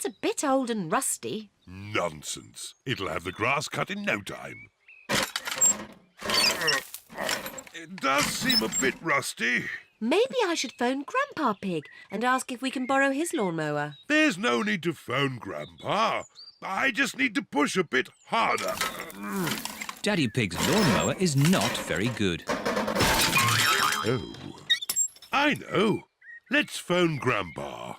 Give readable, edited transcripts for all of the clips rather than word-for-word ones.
a bit old and rusty. Nonsense. It'll have the grass cut in no time. It does seem a bit rusty. Maybe I should phone Grandpa Pig and ask if we can borrow his lawnmower. There's no need to phone Grandpa. I just need to push a bit harder. Daddy Pig's lawnmower is not very good. Oh, I know. Let's phone Grandpa.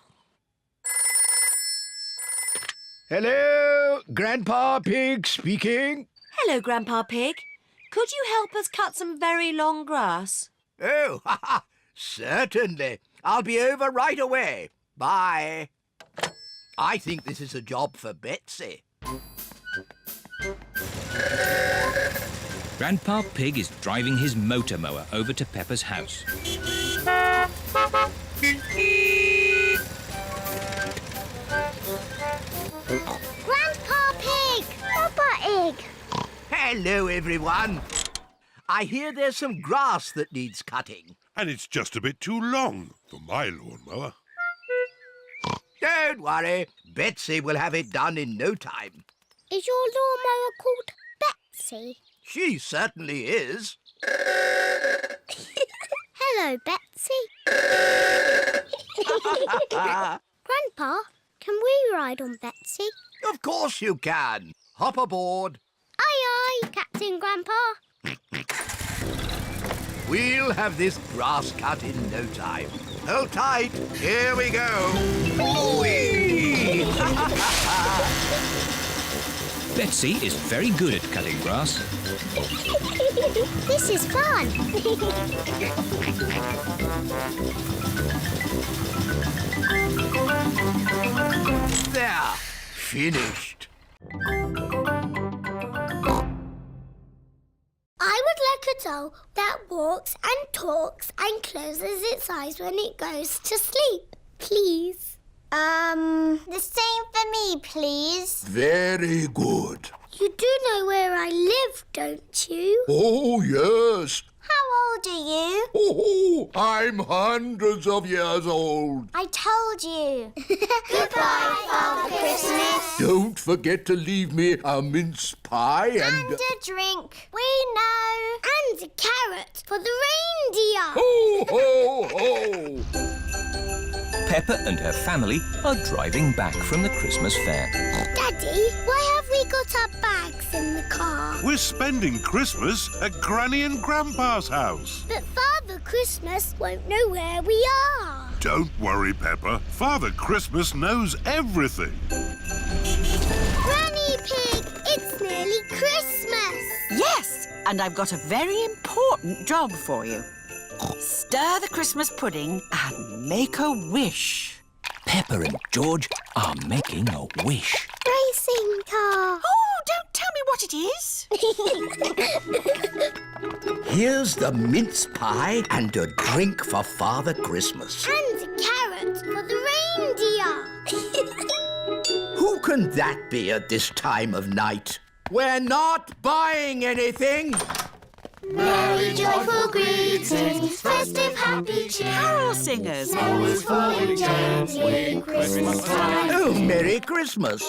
Hello, Grandpa Pig speaking. Hello, Grandpa Pig. Could you help us cut some very long grass? Oh, certainly. I'll be over right away. Bye. I think this is a job for Betsy. Grandpa Pig is driving his motor mower over to Peppa's house. Grandpa Pig! Peppa Pig! Hello, everyone. I hear there's some grass that needs cutting. And it's just a bit too long for my lawnmower. Don't worry. Betsy will have it done in no time. Is your lawnmower called Betsy? She certainly is. Hello, Betsy. Grandpa, can we ride on Betsy? Of course you can. Hop aboard. Aye, aye, Captain Grandpa. We'll have this grass cut in no time. Hold tight. Here we go. Whee! Betsy is very good at cutting grass. This is fun. There. Finished. I would like a doll that walks and talks and closes its eyes when it goes to sleep, please. The same for me, please. Very good. You do know where I live, don't you? Oh, yes. How old are you? Oh, I'm hundreds of years old. I told you. Goodbye, Father Christmas. Don't forget to leave me a mince pie And a drink. We know. And a carrot for the reindeer. Ho, ho, ho! Peppa and her family are driving back from the Christmas fair. Daddy, why have we got our bags in the car? We're spending Christmas at Granny and Grandpa's house. But Father Christmas won't know where we are. Don't worry, Peppa. Father Christmas knows everything. Granny Pig, it's nearly Christmas. Yes, and I've got a very important job for you. Stir the Christmas pudding and make a wish. Peppa and George are making a wish. Racing car. Oh, don't tell me what it is. Here's the mince pie and a drink for Father Christmas. And a carrot for the reindeer. Who can that be at this time of night? We're not buying anything. Merry joyful greetings, festive happy cheer. Carol singers. Snow is falling gently in Christmas time. Oh, Merry Christmas.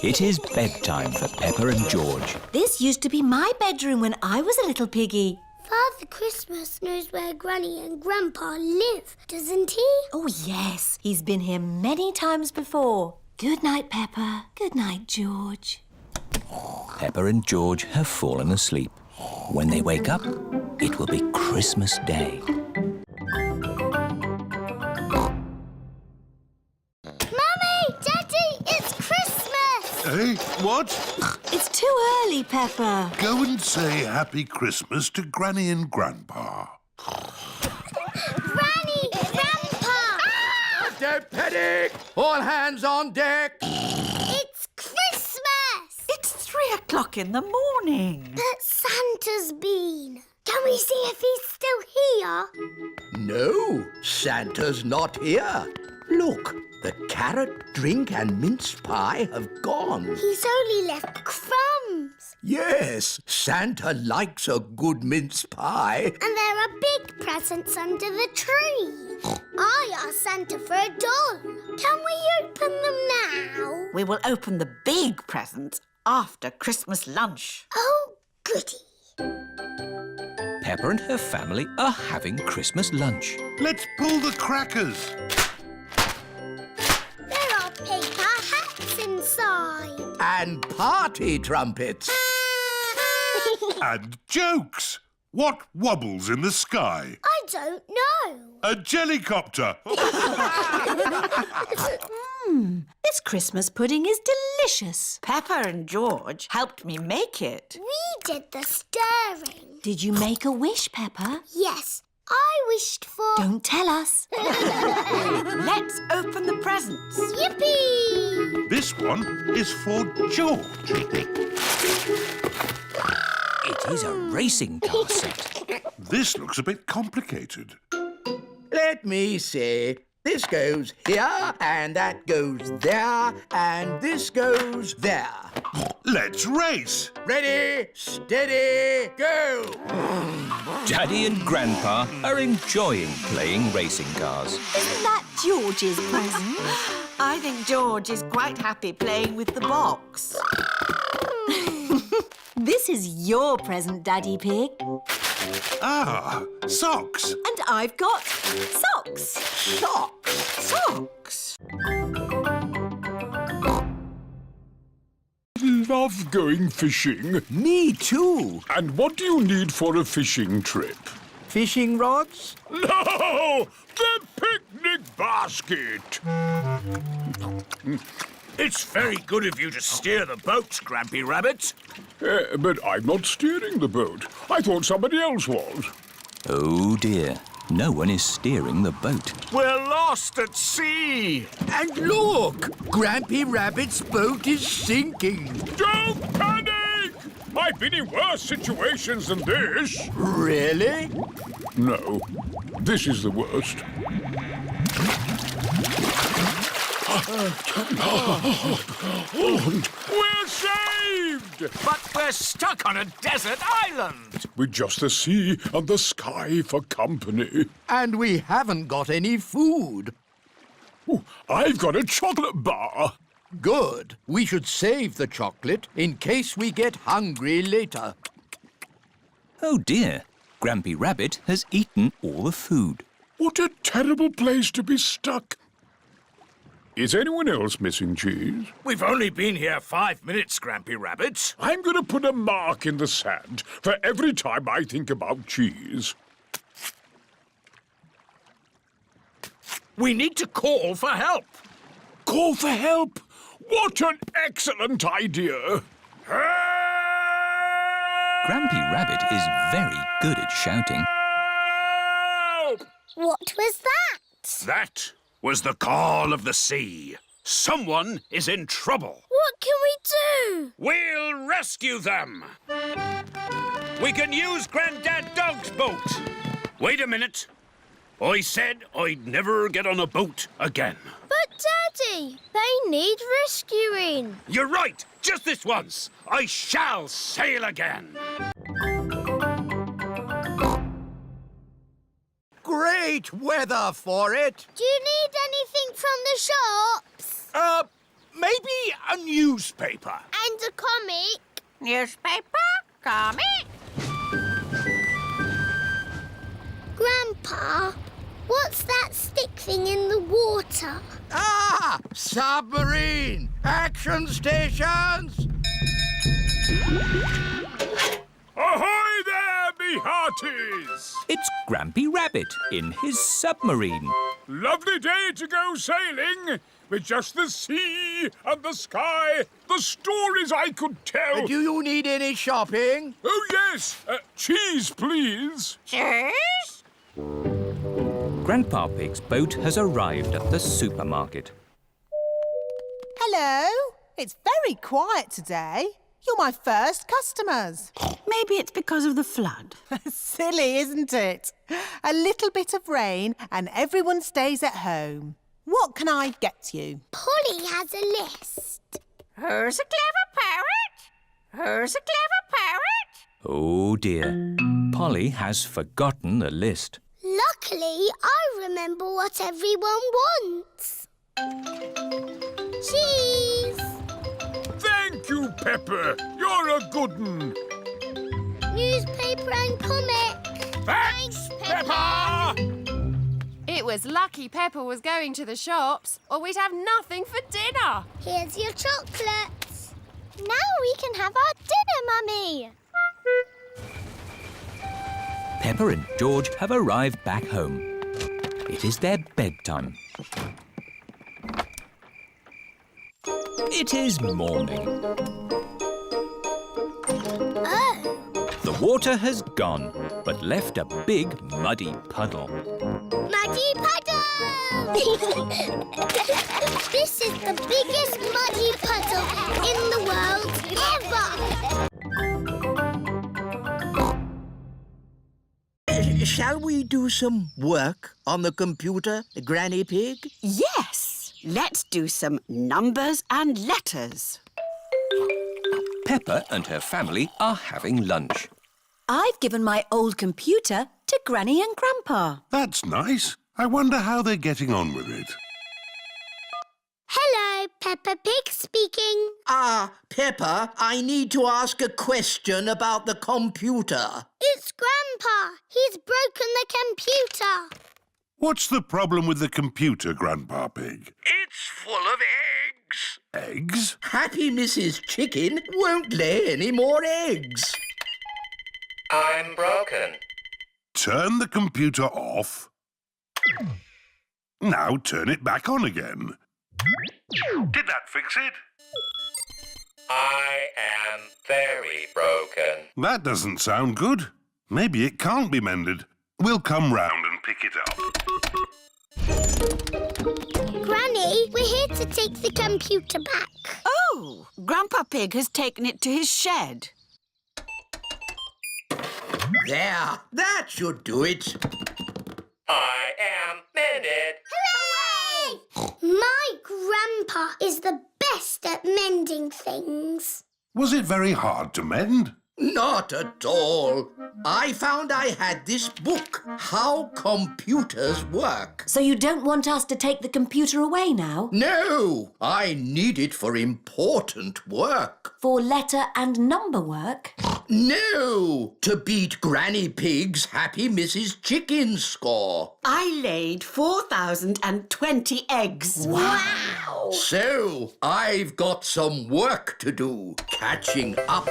It is bedtime for Peppa and George. This used to be my bedroom when I was a little piggy. Father Christmas knows where Granny and Grandpa live, doesn't he? Oh, yes. He's been here many times before. Good night, Peppa. Good night, George. Peppa and George have fallen asleep. When they wake up, it will be Christmas Day. Mummy! Daddy! It's Christmas! Hey, what? It's too early, Peppa. Go and say Happy Christmas to Granny and Grandpa. Granny! Grandpa! Don't panic! All hands on deck! It's Christmas! It's 3 o'clock in the morning. But Santa's been. Can we see if he's still here? No, Santa's not here. Look, the carrot, drink and mince pie have gone. He's only left crumbs. Yes, Santa likes a good mince pie. And there are big presents under the tree. I asked Santa for a doll. Can we open them now? We will open the big presents after Christmas lunch. Oh, goody. Peppa and her family are having Christmas lunch. Let's pull the crackers. There are paper hats inside. And party trumpets. And jokes. What wobbles in the sky? I don't know. A jellycopter. This Christmas pudding is delicious. Peppa and George helped me make it. We did the stirring. Did you make a wish, Peppa? Yes, I wished for... Don't tell us. Let's open the presents. Yippee! This one is for George. It is a racing car set. This looks a bit complicated. Let me see. This goes here, and that goes there, and this goes there. Let's race. Ready, steady, go! Daddy and Grandpa are enjoying playing racing cars. Isn't that George's present? I think George is quite happy playing with the box. This is your present, Daddy Pig. Ah, socks. And I've got socks. Socks. Love going fishing. Me too. And what do you need for a fishing trip? Fishing rods? No! The picnic basket! It's very good of you to steer the boat, Grampy Rabbit. But I'm not steering the boat. I thought somebody else was. Oh dear, no one is steering the boat. We're lost at sea. And look! Grampy Rabbit's boat is sinking. Don't panic! I've been in worse situations than this. Really? No, this is the worst. We're saved! But we're stuck on a desert island. With just the sea and the sky for company. And we haven't got any food. Ooh, I've got a chocolate bar. Good. We should save the chocolate in case we get hungry later. Oh dear, Grampy Rabbit has eaten all the food. What a terrible place to be stuck. Is anyone else missing cheese? We've only been here 5 minutes, Grampy Rabbit. I'm going to put a mark in the sand for every time I think about cheese. We need to call for help. Call for help? What an excellent idea! Grampy Rabbit is very good at shouting. Help! What was that? That was the call of the sea. Someone is in trouble. What can we do? We'll rescue them. We can use Grandad Dog's boat. Wait a minute. I said I'd never get on a boat again. But, Daddy, they need rescuing. You're right. Just this once. I shall sail again. Great weather for it. Do you need anything from the shops? Maybe a newspaper. And a comic? Newspaper? Comic? Grandpa, what's that stick thing in the water? Ah! Submarine! Action stations! Ahoy there, me hearties! It's Grampy Rabbit in his submarine. Lovely day to go sailing with just the sea and the sky. The stories I could tell. Do you need any shopping? Oh, yes. Cheese, please. Cheese? Grandpa Pig's boat has arrived at the supermarket. Hello. It's very quiet today. You're my first customers. Maybe it's because of the flood. Silly, isn't it? A little bit of rain and everyone stays at home. What can I get you? Polly has a list. Who's a clever parrot? Who's a clever parrot? Oh dear, Polly has forgotten the list. Luckily, I remember what everyone wants. Cheese! Thank you, Peppa. You're a good un. Newspaper and comic. Thanks, Peppa! It was lucky Peppa was going to the shops, or we'd have nothing for dinner. Here's your chocolates. Now we can have our dinner, Mummy. Peppa and George have arrived back home. It is their bedtime. It is morning. Oh. The water has gone, but left a big muddy puddle. Muddy puddle! This is the biggest muddy puddle in the world ever! Shall we do some work on the computer, Granny Pig? Yes, let's do some numbers and letters. Peppa and her family are having lunch. I've given my old computer to Granny and Grandpa. That's nice. I wonder how they're getting on with it. Hello, Peppa Pig speaking. Peppa, I need to ask a question about the computer. It's Grandpa. He's broken the computer. What's the problem with the computer, Grandpa Pig? It's full of eggs. Eggs? Happy Mrs. Chicken won't lay any more eggs. I'm broken. Turn the computer off. Now turn it back on again. Did that fix it? I am very broken. That doesn't sound good. Maybe it can't be mended. We'll come round and pick it up. Granny, we're here to take the computer back. Oh, Grandpa Pig has taken it to his shed. There, that should do it. I am mended. Hooray! My Grandpa is the best at mending things. Was it very hard to mend? Not at all. I found I had this book, How Computers Work. So you don't want us to take the computer away now? No, I need it for important work. For letter and number work? No, to beat Granny Pig's Happy Mrs. Chicken score. I laid 4,020 eggs. Wow! So, I've got some work to do, catching up.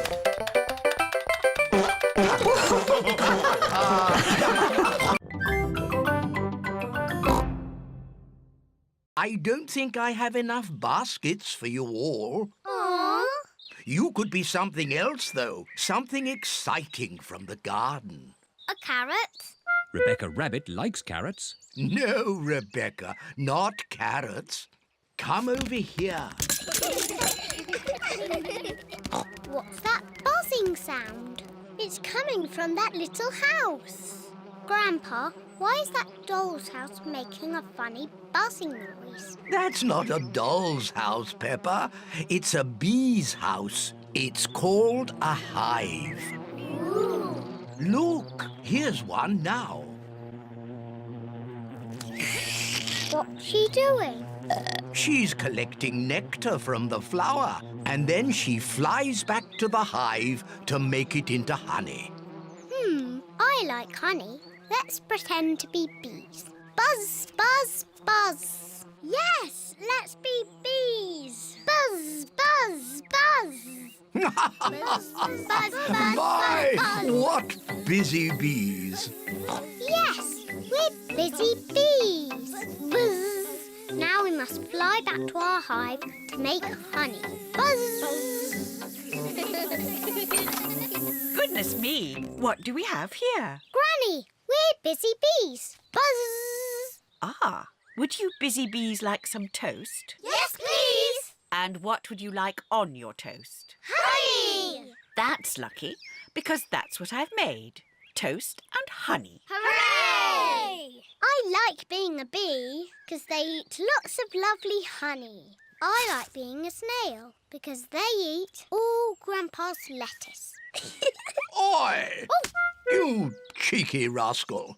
I don't think I have enough baskets for you all. Aww. You could be something else, though. Something exciting from the garden. A carrot? Rebecca Rabbit likes carrots. No, Rebecca, not carrots. Come over here. What's that buzzing sound? It's coming from that little house. Grandpa, why is that doll's house making a funny buzzing noise? That's not a doll's house, Peppa. It's a bee's house. It's called a hive. Ooh. Look, here's one now. What's she doing? She's collecting nectar from the flower, and then she flies back to the hive to make it into honey. I like honey. Let's pretend to be bees. Buzz, buzz, buzz. Yes, let's be bees. Buzz, buzz, buzz. Buzz, buzz, buzz, My, buzz. what busy bees. Yes, we're busy bees. Buzz. Now we must fly back to our hive to make honey. Buzz. Goodness me, what do we have here? Granny, we're busy bees. Buzz. Ah, would you busy bees like some toast? Yes, please. And what would you like on your toast? Honey. That's lucky, because that's what I've made. Toast and honey. Hooray! I like being a bee because they eat lots of lovely honey. I like being a snail because they eat all Grandpa's lettuce. Oi! Oh. You cheeky rascal.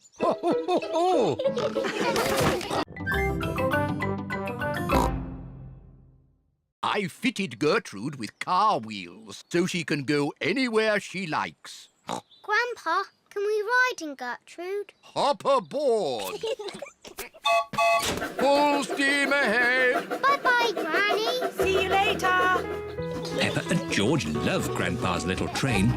I fitted Gertrude with car wheels so she can go anywhere she likes. Grandpa, can we ride in Gertrude? Hop aboard. Full steam ahead. Bye-bye, Granny. See you later. Peppa and George love Grandpa's little train.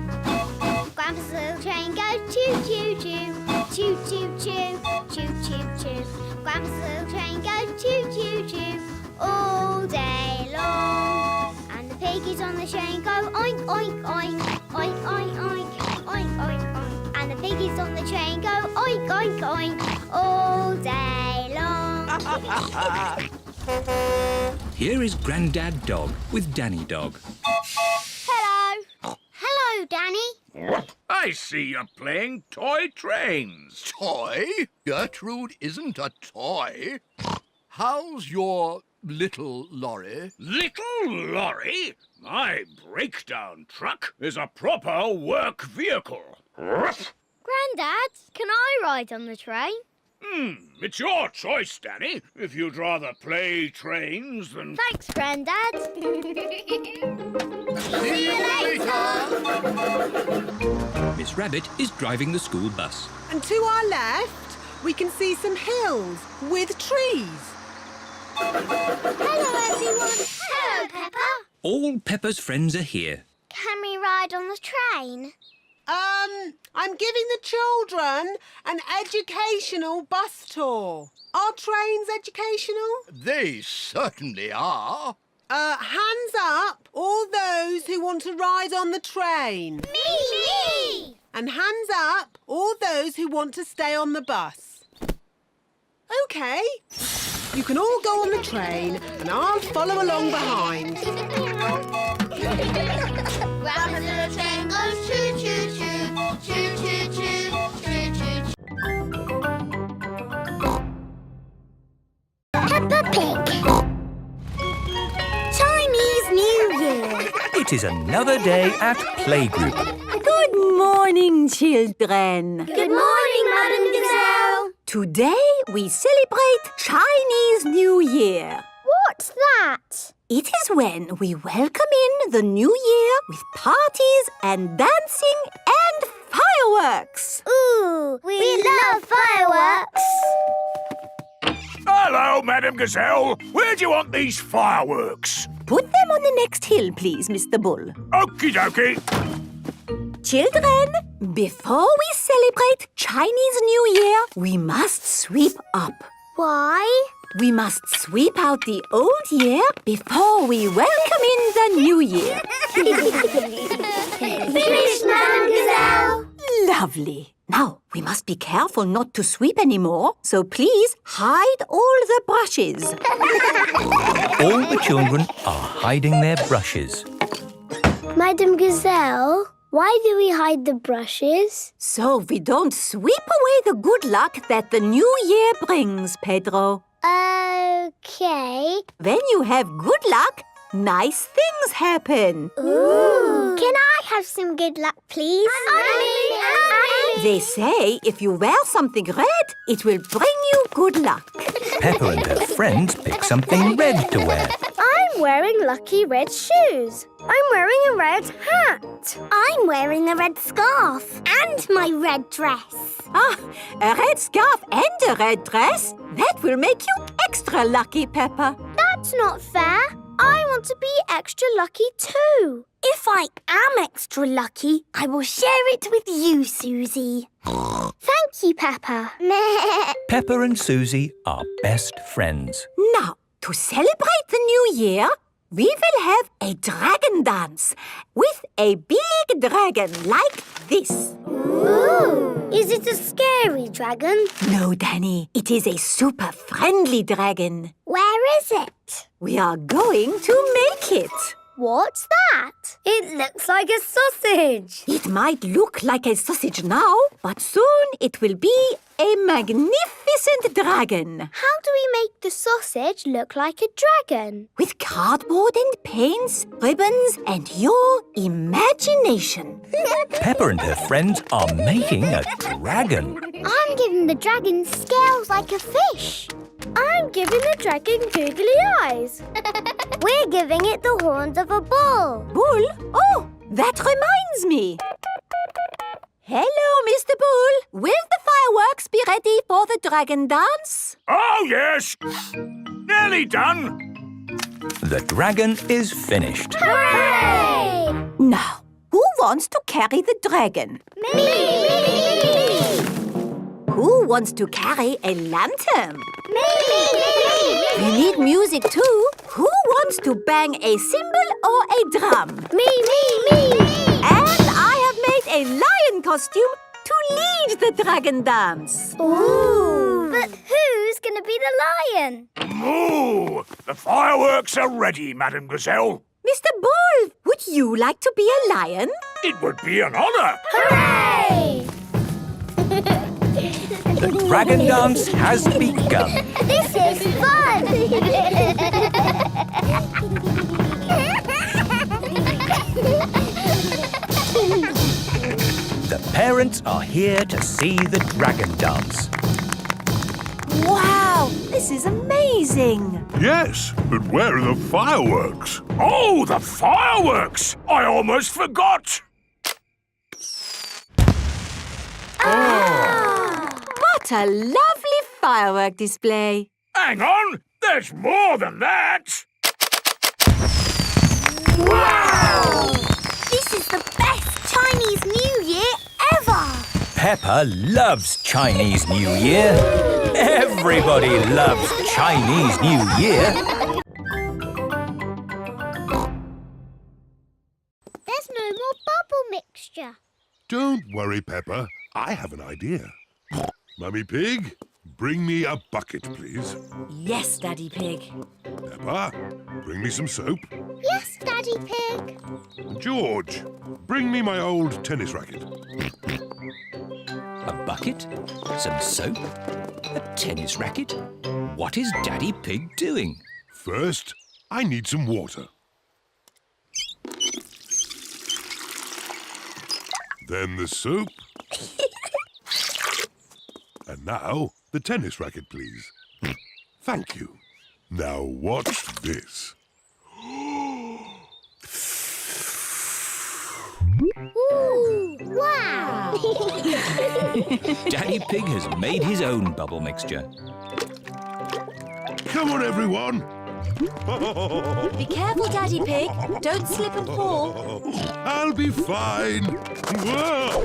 Grandpa's little train goes choo-choo-choo. Choo-choo-choo. Choo-choo-choo. Grandpa's little train goes choo-choo-choo all day long. And the piggies on the train go oink, oink, oink. Oink, oink, oink. Oink, oink, oink. And the piggies on the train go oink, oink, oink all day long. Here is Grandad Dog with Danny Dog. Hello. Hello, Danny. I see you're playing toy trains. Toy? Gertrude isn't a toy. How's your little lorry? Little lorry? My breakdown truck is a proper work vehicle. Grandad, can I ride on the train? It's your choice, Danny. If you'd rather play trains than... Thanks, Grandad. See you later. Miss Rabbit is driving the school bus. And to our left, we can see some hills with trees. Hello, everyone. Hello, Peppa. All Peppa's friends are here. Can we ride on the train? I'm giving the children an educational bus tour. Are trains educational? They certainly are. Hands up, all those who want to ride on the train. Me! And hands up, all those who want to stay on the bus. OK. You can all go on the train and I'll follow along behind. Grandma's little train goes choo-choo-choo. Choo-choo-choo. Choo-choo-choo. Peppa Pig. Chinese New Year. It is another day at Playgroup. Good morning, children. Good morning, Madam Gazelle. Today we celebrate Chinese New Year. What's that? It is when we welcome in the new year with parties and dancing and fireworks. Ooh, we love fireworks. Hello, Madam Gazelle. Where do you want these fireworks? Put them on the next hill, please, Mr. Bull. Okie dokie. Children, before we celebrate Chinese New Year, we must sweep up. Why? We must sweep out the old year before we welcome in the new year. Finished, Madam Gazelle. Lovely. Now, we must be careful not to sweep anymore, so please hide all the brushes. All the children are hiding their brushes. Madam Gazelle, why do we hide the brushes? So we don't sweep away the good luck that the new year brings, Pedro. Okay. When you have good luck, nice things happen. Ooh. Can I have some good luck, please? They say if you wear something red, it will bring you good luck. Peppa and her friends pick something red to wear. I'm wearing lucky red shoes. I'm wearing a red hat. I'm wearing a red scarf. And my red dress. Ah, a red scarf and a red dress? That will make you extra lucky, Peppa. That's not fair. I want to be extra lucky too. If I am extra lucky, I will share it with you, Suzy. Thank you, Peppa. Peppa and Suzy are best friends. Now, to celebrate the new year, we will have a dragon dance with a big dragon like this. Ooh, is it a scary dragon? No, Danny, it is a super friendly dragon. Where is it? We are going to make it. What's that? It looks like a sausage. It might look like a sausage now, but soon it will be a magnificent dragon. How do we make the sausage look like a dragon? With cardboard and paints, ribbons, and your imagination. Peppa and her friends are making a dragon. I'm giving the dragon scales like a fish. I'm giving the dragon googly eyes. We're giving it the horns of a bull. Bull? Oh, that reminds me. Hello, Mr. Bull. Will the fireworks be ready for the dragon dance? Oh, yes. Nearly done. The dragon is finished. Hooray! Now, who wants to carry the dragon? Me! Who wants to carry a lantern? Me! We need music too. Who wants to bang a cymbal or a drum? Me! And I have made a lion costume to lead the dragon dance. Ooh! But who's going to be the lion? Moo! The fireworks are ready, Madame Gazelle. Mr. Bull, would you like to be a lion? It would be an honour. Hooray! The dragon dance has begun. This is fun! The parents are here to see the dragon dance. Wow, this is amazing. Yes, but where are the fireworks? Oh, the fireworks! I almost forgot. What a lovely firework display. Hang on, there's more than that. Wow! This is the best Chinese New Year ever! Peppa loves Chinese New Year. Everybody loves Chinese New Year. There's no more bubble mixture. Don't worry, Peppa. I have an idea. Mummy Pig, bring me a bucket, please. Yes, Daddy Pig. Peppa, bring me some soap. Yes, Daddy Pig. George, bring me my old tennis racket. A bucket, some soap, a tennis racket. What is Daddy Pig doing? First, I need some water. Then the soap. And now, the tennis racket, please. Thank you. Now watch this. Ooh, wow! Daddy Pig has made his own bubble mixture. Come on, everyone. Be careful, Daddy Pig. Don't slip and fall. I'll be fine. Whoa.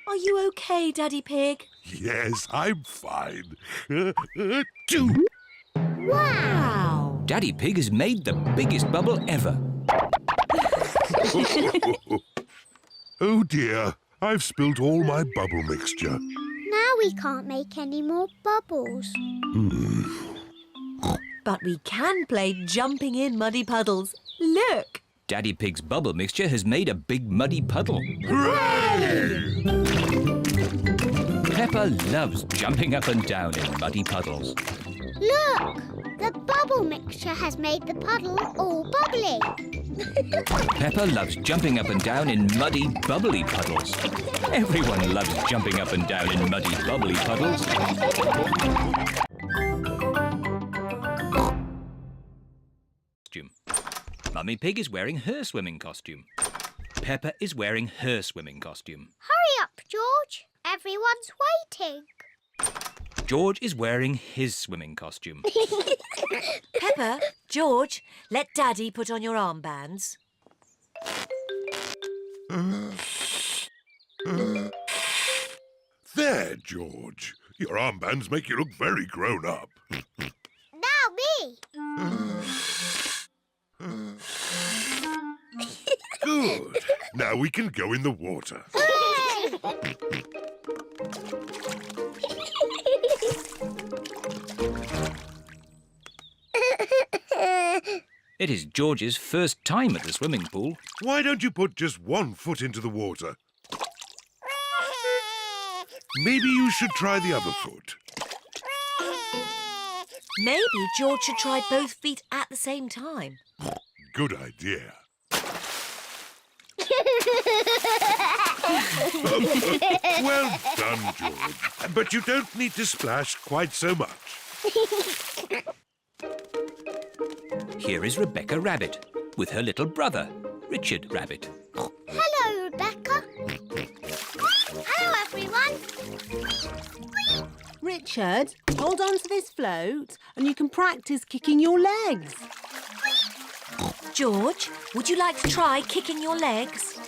Are you okay, Daddy Pig? Yes, I'm fine. Wow! Daddy Pig has made the biggest bubble ever. Oh dear, I've spilt all my bubble mixture. Now we can't make any more bubbles. But we can play jumping in muddy puddles. Look! Daddy Pig's bubble mixture has made a big muddy puddle. Hooray! Peppa loves jumping up and down in muddy puddles. Look! The bubble mixture has made the puddle all bubbly. Peppa loves jumping up and down in muddy, bubbly puddles. Everyone loves jumping up and down in muddy, bubbly puddles. Mummy Pig is wearing her swimming costume. Peppa is wearing her swimming costume. Hurry up, George. Everyone's waiting. George is wearing his swimming costume. Peppa, George, let Daddy put on your armbands. There, George. Your armbands make you look very grown up. Now me. Good. Now we can go in the water. It is George's first time at the swimming pool. Why don't you put just one foot into the water? Maybe you should try the other foot. Maybe George should try both feet at the same time. Good idea. Well done, George. But you don't need to splash quite so much. Here is Rebecca Rabbit with her little brother, Richard Rabbit. Hello, Rebecca. Hello, everyone. Richard, hold on to this float and you can practice kicking your legs. George, would you like to try kicking your legs?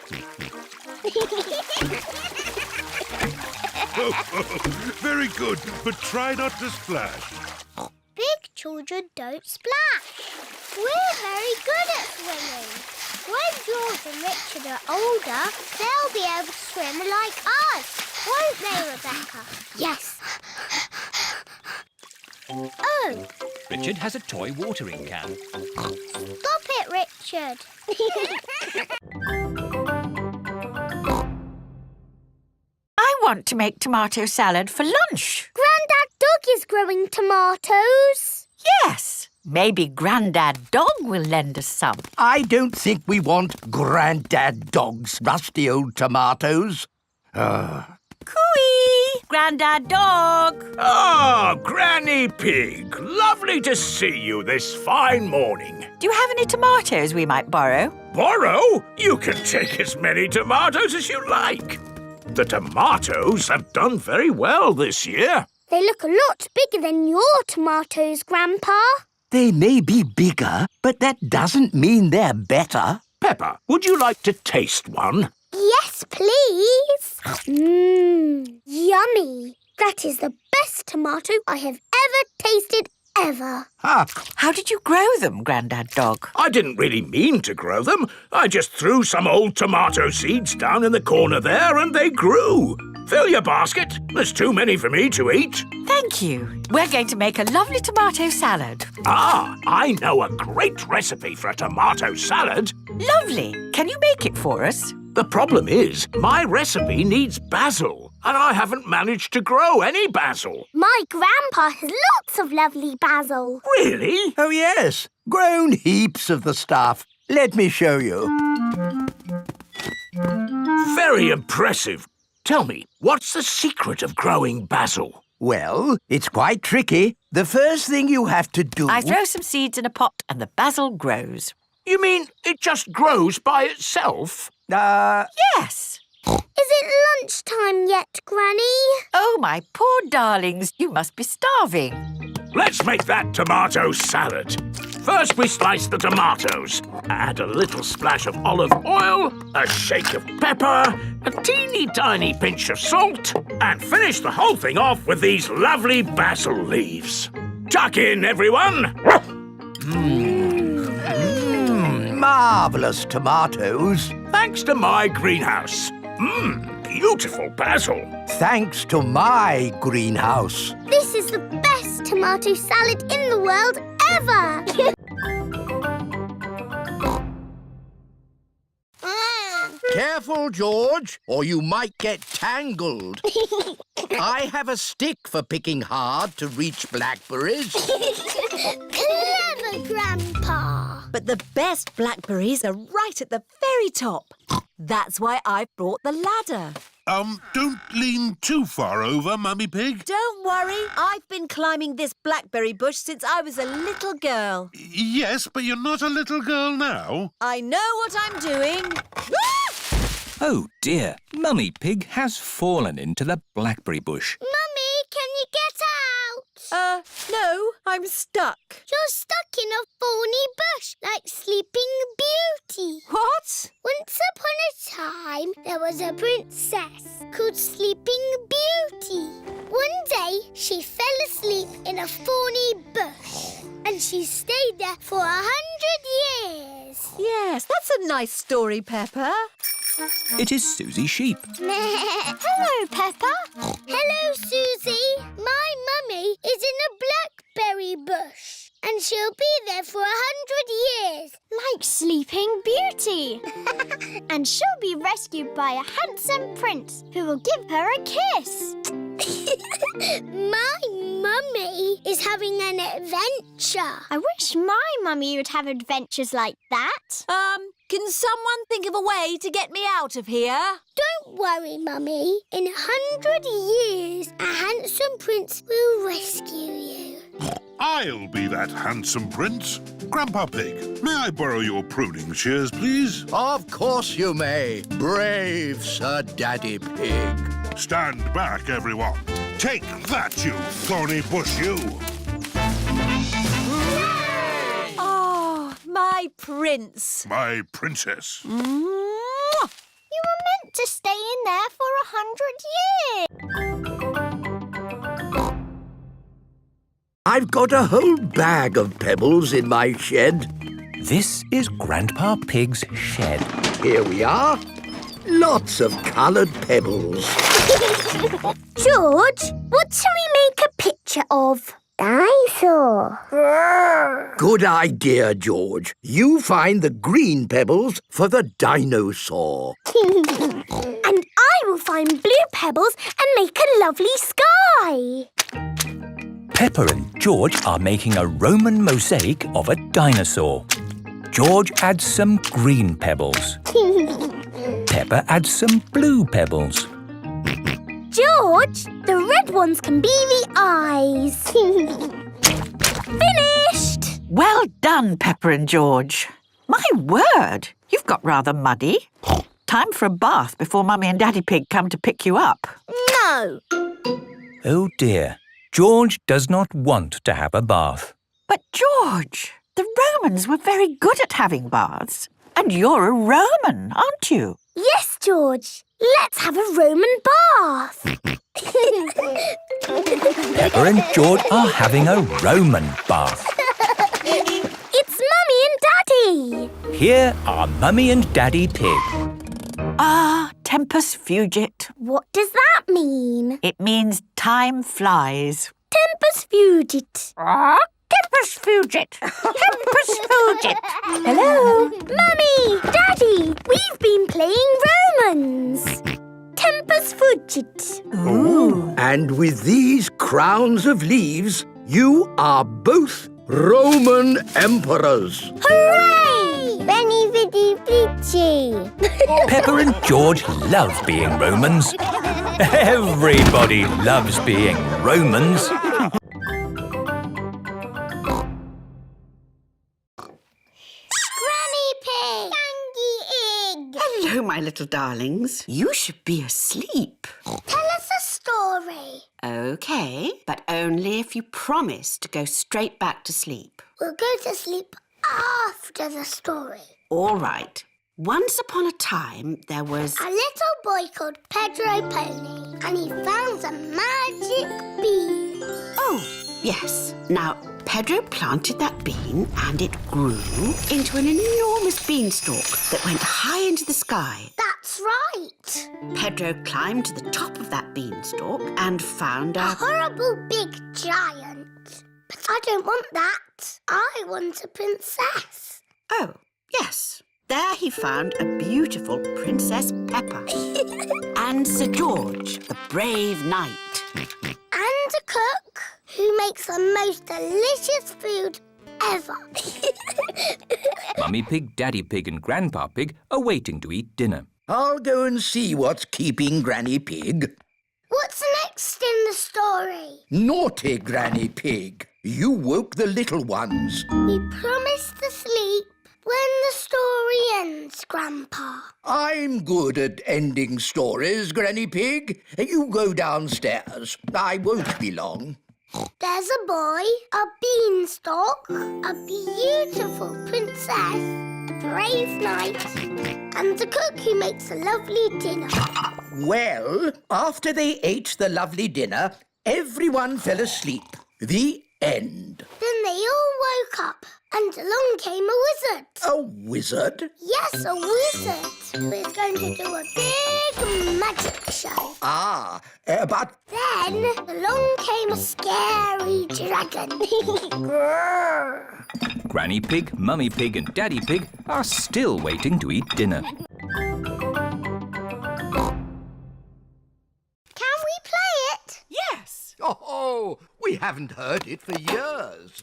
Very good, but try not to splash. Big children don't splash. We're very good at swimming. When George and Richard are older, they'll be able to swim like us. Won't they, Rebecca? Yes. Oh, Richard has a toy watering can. stop it, Richard. I want to make tomato salad for lunch. Grandad Dog is growing tomatoes. Yes, maybe Grandad Dog will lend us some. I don't think we want Grandad Dog's rusty old tomatoes. Cooey! Grandad Dog! Ah, Granny Pig. Lovely to see you this fine morning. Do you have any tomatoes we might borrow? Borrow? You can take as many tomatoes as you like. The tomatoes have done very well this year. They look a lot bigger than your tomatoes, Grandpa. They may be bigger, but that doesn't mean they're better. Peppa, would you like to taste one? Yes, please. Yummy. That is the best tomato I have ever tasted ever. How did you grow them, Grandad Dog? I didn't really mean to grow them. I just threw some old tomato seeds down in the corner there and they grew. Fill your basket. There's too many for me to eat. Thank you. We're going to make a lovely tomato salad. Ah, I know a great recipe for a tomato salad. Lovely. Can you make it for us? The problem is, my recipe needs basil, and I haven't managed to grow any basil. My grandpa has lots of lovely basil. Really? Oh, yes. Grown heaps of the stuff. Let me show you. Very impressive. Tell me, what's the secret of growing basil? Well, it's quite tricky. The first thing you have to do... I throw some seeds in a pot and the basil grows. You mean it just grows by itself? Yes. Is it lunchtime yet, Granny? Oh, my poor darlings, you must be starving. Let's make that tomato salad. First, we slice the tomatoes. Add a little splash of olive oil, a shake of pepper, a teeny tiny pinch of salt, and finish the whole thing off with these lovely basil leaves. Tuck in, everyone. Marvellous tomatoes. Thanks to my greenhouse. Beautiful basil. Thanks to my greenhouse. This is the best tomato salad in the world ever. Careful, George, or you might get tangled. I have a stick for picking hard to reach blackberries. Clever, Grandpa. But the best blackberries are right at the very top. That's why I brought the ladder. Don't lean too far over, Mummy Pig. Don't worry, I've been climbing this blackberry bush since I was a little girl. Yes, but you're not a little girl now. I know what I'm doing. Oh dear, Mummy Pig has fallen into the blackberry bush. Mummy, can you get out? No, I'm stuck. You're stuck in a thorny bush like Sleeping Beauty. What? Once upon a time, there was a princess called Sleeping Beauty. One day, she fell asleep in a thorny bush, and she stayed there for 100 years. Yes, that's a nice story, Peppa. It is Suzy Sheep. Hello, Peppa. Hello, Suzy. My mummy is in a blackberry bush, and she'll be there for 100 years. Like Sleeping Beauty. And she'll be rescued by a handsome prince who will give her a kiss. My mummy is having an adventure. I wish my mummy would have adventures like that. Can someone think of a way to get me out of here? Don't Don't worry, Mummy. In 100 years, a handsome prince will rescue you. I'll be that handsome prince. Grandpa Pig, may I borrow your pruning shears, please? Of course you may, brave Sir Daddy Pig. Stand back, everyone. Take that, you thorny bush, you! Oh, my prince. My princess. You were meant to stay in there for 100 years. I've got a whole bag of pebbles in my shed. This is Grandpa Pig's shed. Here we are. Lots of coloured pebbles. George, what shall we make a picture of? Dinosaur. Good idea, George. You find the green pebbles for the dinosaur. And I will find blue pebbles and make a lovely sky. Peppa and George are making a Roman mosaic of a dinosaur. George adds some green pebbles. Peppa adds some blue pebbles. George, the red ones can be the eyes. Finished! Well done, Peppa and George. My word, you've got rather muddy. Time for a bath before Mummy and Daddy Pig come to pick you up. No. Oh dear, George does not want to have a bath. But George, the Romans were very good at having baths. And you're a Roman, aren't you? Yes, George. Let's have a Roman bath. Peppa and George are having a Roman bath. It's Mummy and Daddy. Here are Mummy and Daddy Pig. Ah, tempus fugit. What does that mean? It means time flies. Tempus fugit. Tempus fugit. Tempus fugit. Hello? Mummy, Daddy, we've been playing Romans. Tempus fugit. Ooh. And with these crowns of leaves, you are both Roman emperors. Hooray! Benny Viddy Vici. Peppa and George love being Romans. Everybody loves being Romans. Granny Pig. Candy Egg. Hello, my little darlings. You should be asleep. Tell us a story. OK, but only if you promise to go straight back to sleep. We'll go to sleep after the story. All right. Once upon a time, there was... A little boy called Pedro Pony, and he found a magic bean. Oh, yes. Now, Pedro planted that bean and it grew into an enormous beanstalk that went high into the sky. That's right. Pedro climbed to the top of that beanstalk and found A a... horrible big giant. But I don't want that. I want a princess. Oh, yes. There he found a beautiful Princess Peppa and Sir George, the brave knight. And a cook who makes the most delicious food ever. Mummy Pig, Daddy Pig and Grandpa Pig are waiting to eat dinner. I'll go and see what's keeping Granny Pig. What's next in the story? Naughty Granny Pig. You woke the little ones. We promised to sleep when the story ends, Grandpa. I'm good at ending stories, Granny Pig. You go downstairs. I won't be long. There's a boy, a beanstalk, a beautiful princess, a brave knight, and a cook who makes a lovely dinner. Well, after they ate the lovely dinner, everyone fell asleep. The end. Then they all woke up, and along came a wizard. A wizard? Yes, a wizard who is going to do a big magic show. But... Then along came a scary dragon. Granny Pig, Mummy Pig and Daddy Pig are still waiting to eat dinner. Can we play it? Yes. Oh, we haven't heard it for years.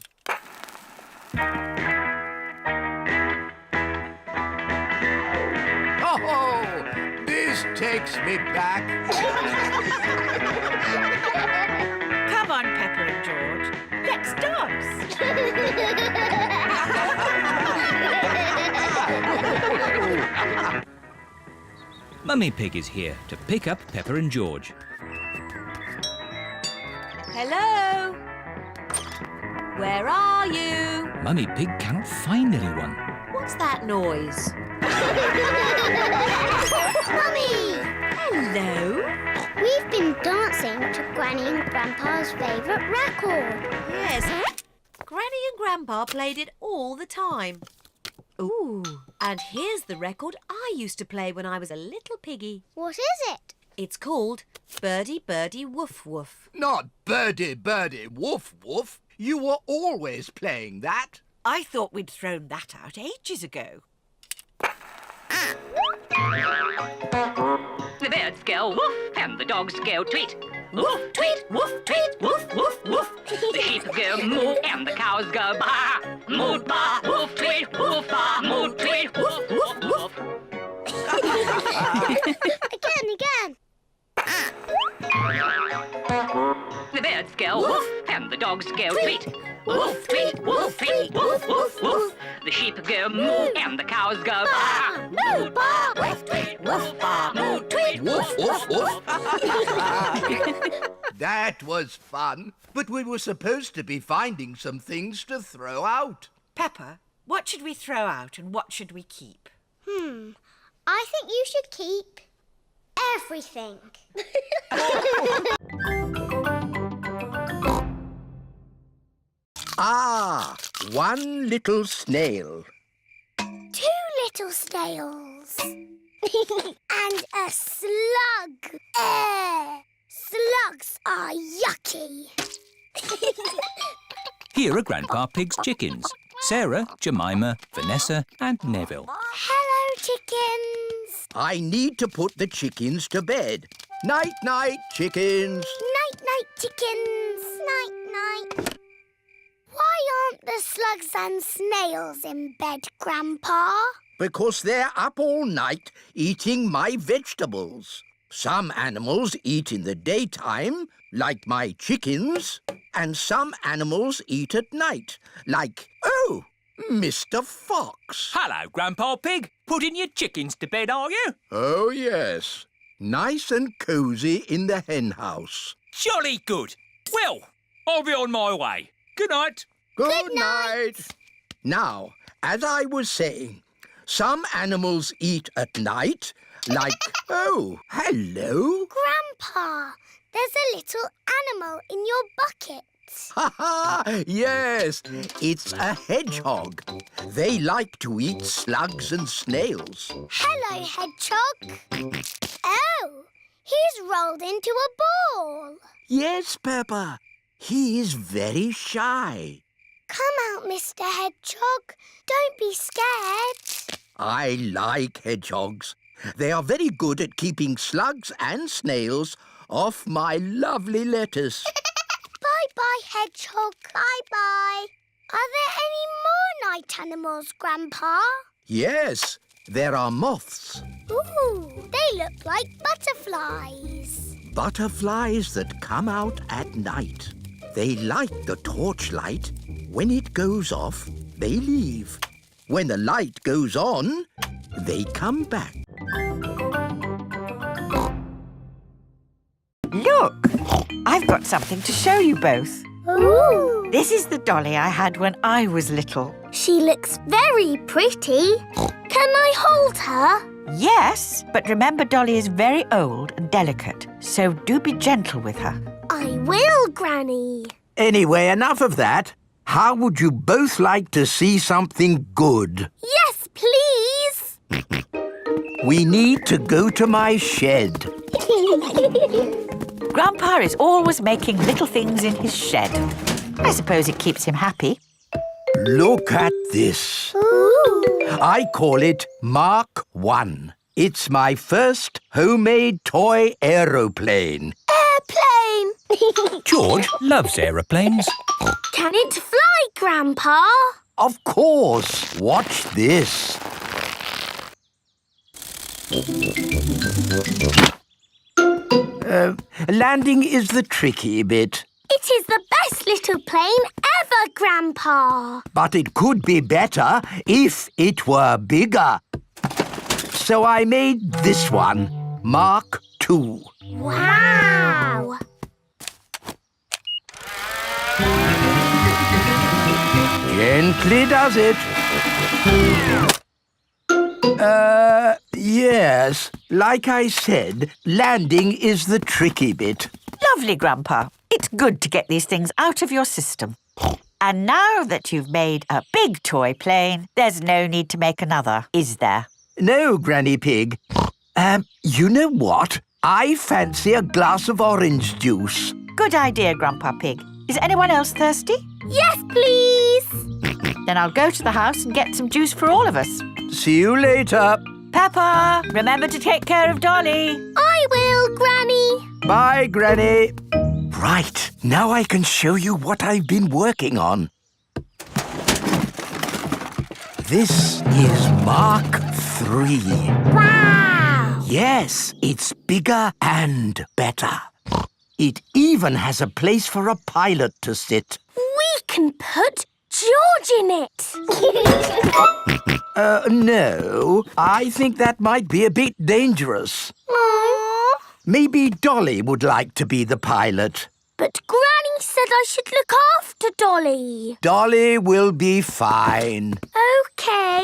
Oh, this takes me back. Come on, Peppa and George. Let's dance. Mummy Pig is here to pick up Peppa and George. Hello? Where are you? Mummy Pig cannot find anyone. What's that noise? Mummy! Hello? We've been dancing to Granny and Grandpa's favourite record. Yes. Granny and Grandpa played it all the time. Ooh, and here's the record I used to play when I was a little piggy. What is it? It's called Birdie Birdie Woof Woof. Not birdie, birdie, woof, woof. You were always playing that. I thought we'd thrown that out ages ago. The birds go woof and the dogs go tweet. Woof, tweet, woof, tweet, woof, woof, woof. The sheep go moo and the cows go baa. Moo, baa, woof, tweet, woof, baa, moo, tweet, woof, woof, woof. Again. The birds go woof and the dogs go tweet. Woof, tweet, woof, tweet, woof, woof, woof. The sheep go moo and the cows go baa. Moo, baa, woof, tweet, woof, baa, moo, tweet, Woof, woof, woof. That was fun, but we were supposed to be finding some things to throw out. Peppa, what should we throw out and what should we keep? I think you should keep everything. Ah, one little snail. 2 little snails. And a slug. Slugs are yucky. Here are Grandpa Pig's chickens. Sarah, Jemima, Vanessa and Neville. Hello, chickens. I need to put the chickens to bed. Night, night, chickens. Night-night, chickens. Night-night. Why aren't the slugs and snails in bed, Grandpa? Because they're up all night eating my vegetables. Some animals eat in the daytime, like my chickens, and some animals eat at night, like, Mr. Fox. Hello, Grandpa Pig. Putting your chickens to bed, are you? Oh, yes. Nice and cosy in the hen house. Jolly good. Well, I'll be on my way. Good night. Good night. Now, as I was saying, some animals eat at night, like, hello. Grandpa, there's a little animal in your bucket. Ha ha! Yes, it's a hedgehog. They like to eat slugs and snails. Hello, hedgehog. Oh, he's rolled into a ball. Yes, Peppa. He is very shy. Come out, Mr. Hedgehog. Don't be scared. I like hedgehogs. They are very good at keeping slugs and snails off my lovely lettuce. Bye-bye, hedgehog. Bye-bye. Are there any more night animals, Grandpa? Yes, there are moths. Ooh, they look like butterflies. Butterflies that come out at night. They like the torchlight. When it goes off, they leave. When the light goes on, they come back. Look, I've got something to show you both. Ooh. This is the dolly I had when I was little. She looks very pretty. Can I hold her? Yes, but remember Dolly is very old and delicate, so do be gentle with her. I will, Granny. Anyway, enough of that. How would you both like to see something good? Yes, please. We need to go to my shed. Grandpa is always making little things in his shed. I suppose it keeps him happy. Look at this. Ooh. I call it Mark 1. It's my first homemade toy aeroplane. Airplane. George loves aeroplanes. Can it fly, Grandpa? Of course. Watch this. Landing is the tricky bit. It is the best little plane ever, Grandpa. But it could be better if it were bigger. So I made this one, Mark II. Wow! Gently does it. Yes. Like I said, landing is the tricky bit. Lovely, Grandpa. It's good to get these things out of your system. And now that you've made a big toy plane, there's no need to make another, is there? No, Granny Pig. You know what? I fancy a glass of orange juice. Good idea, Grandpa Pig. Is anyone else thirsty? Yes, please. Then I'll go to the house and get some juice for all of us. See you later. Peppa, remember to take care of Dolly. I will, Granny. Bye, Granny. Right, now I can show you what I've been working on. This is Mark III. Wow! Yes, it's bigger and better. It even has a place for a pilot to sit. We can put George in it. No. I think that might be a bit dangerous. Aww. Maybe Dolly would like to be the pilot. But Granny said I should look after Dolly. Dolly will be fine. OK.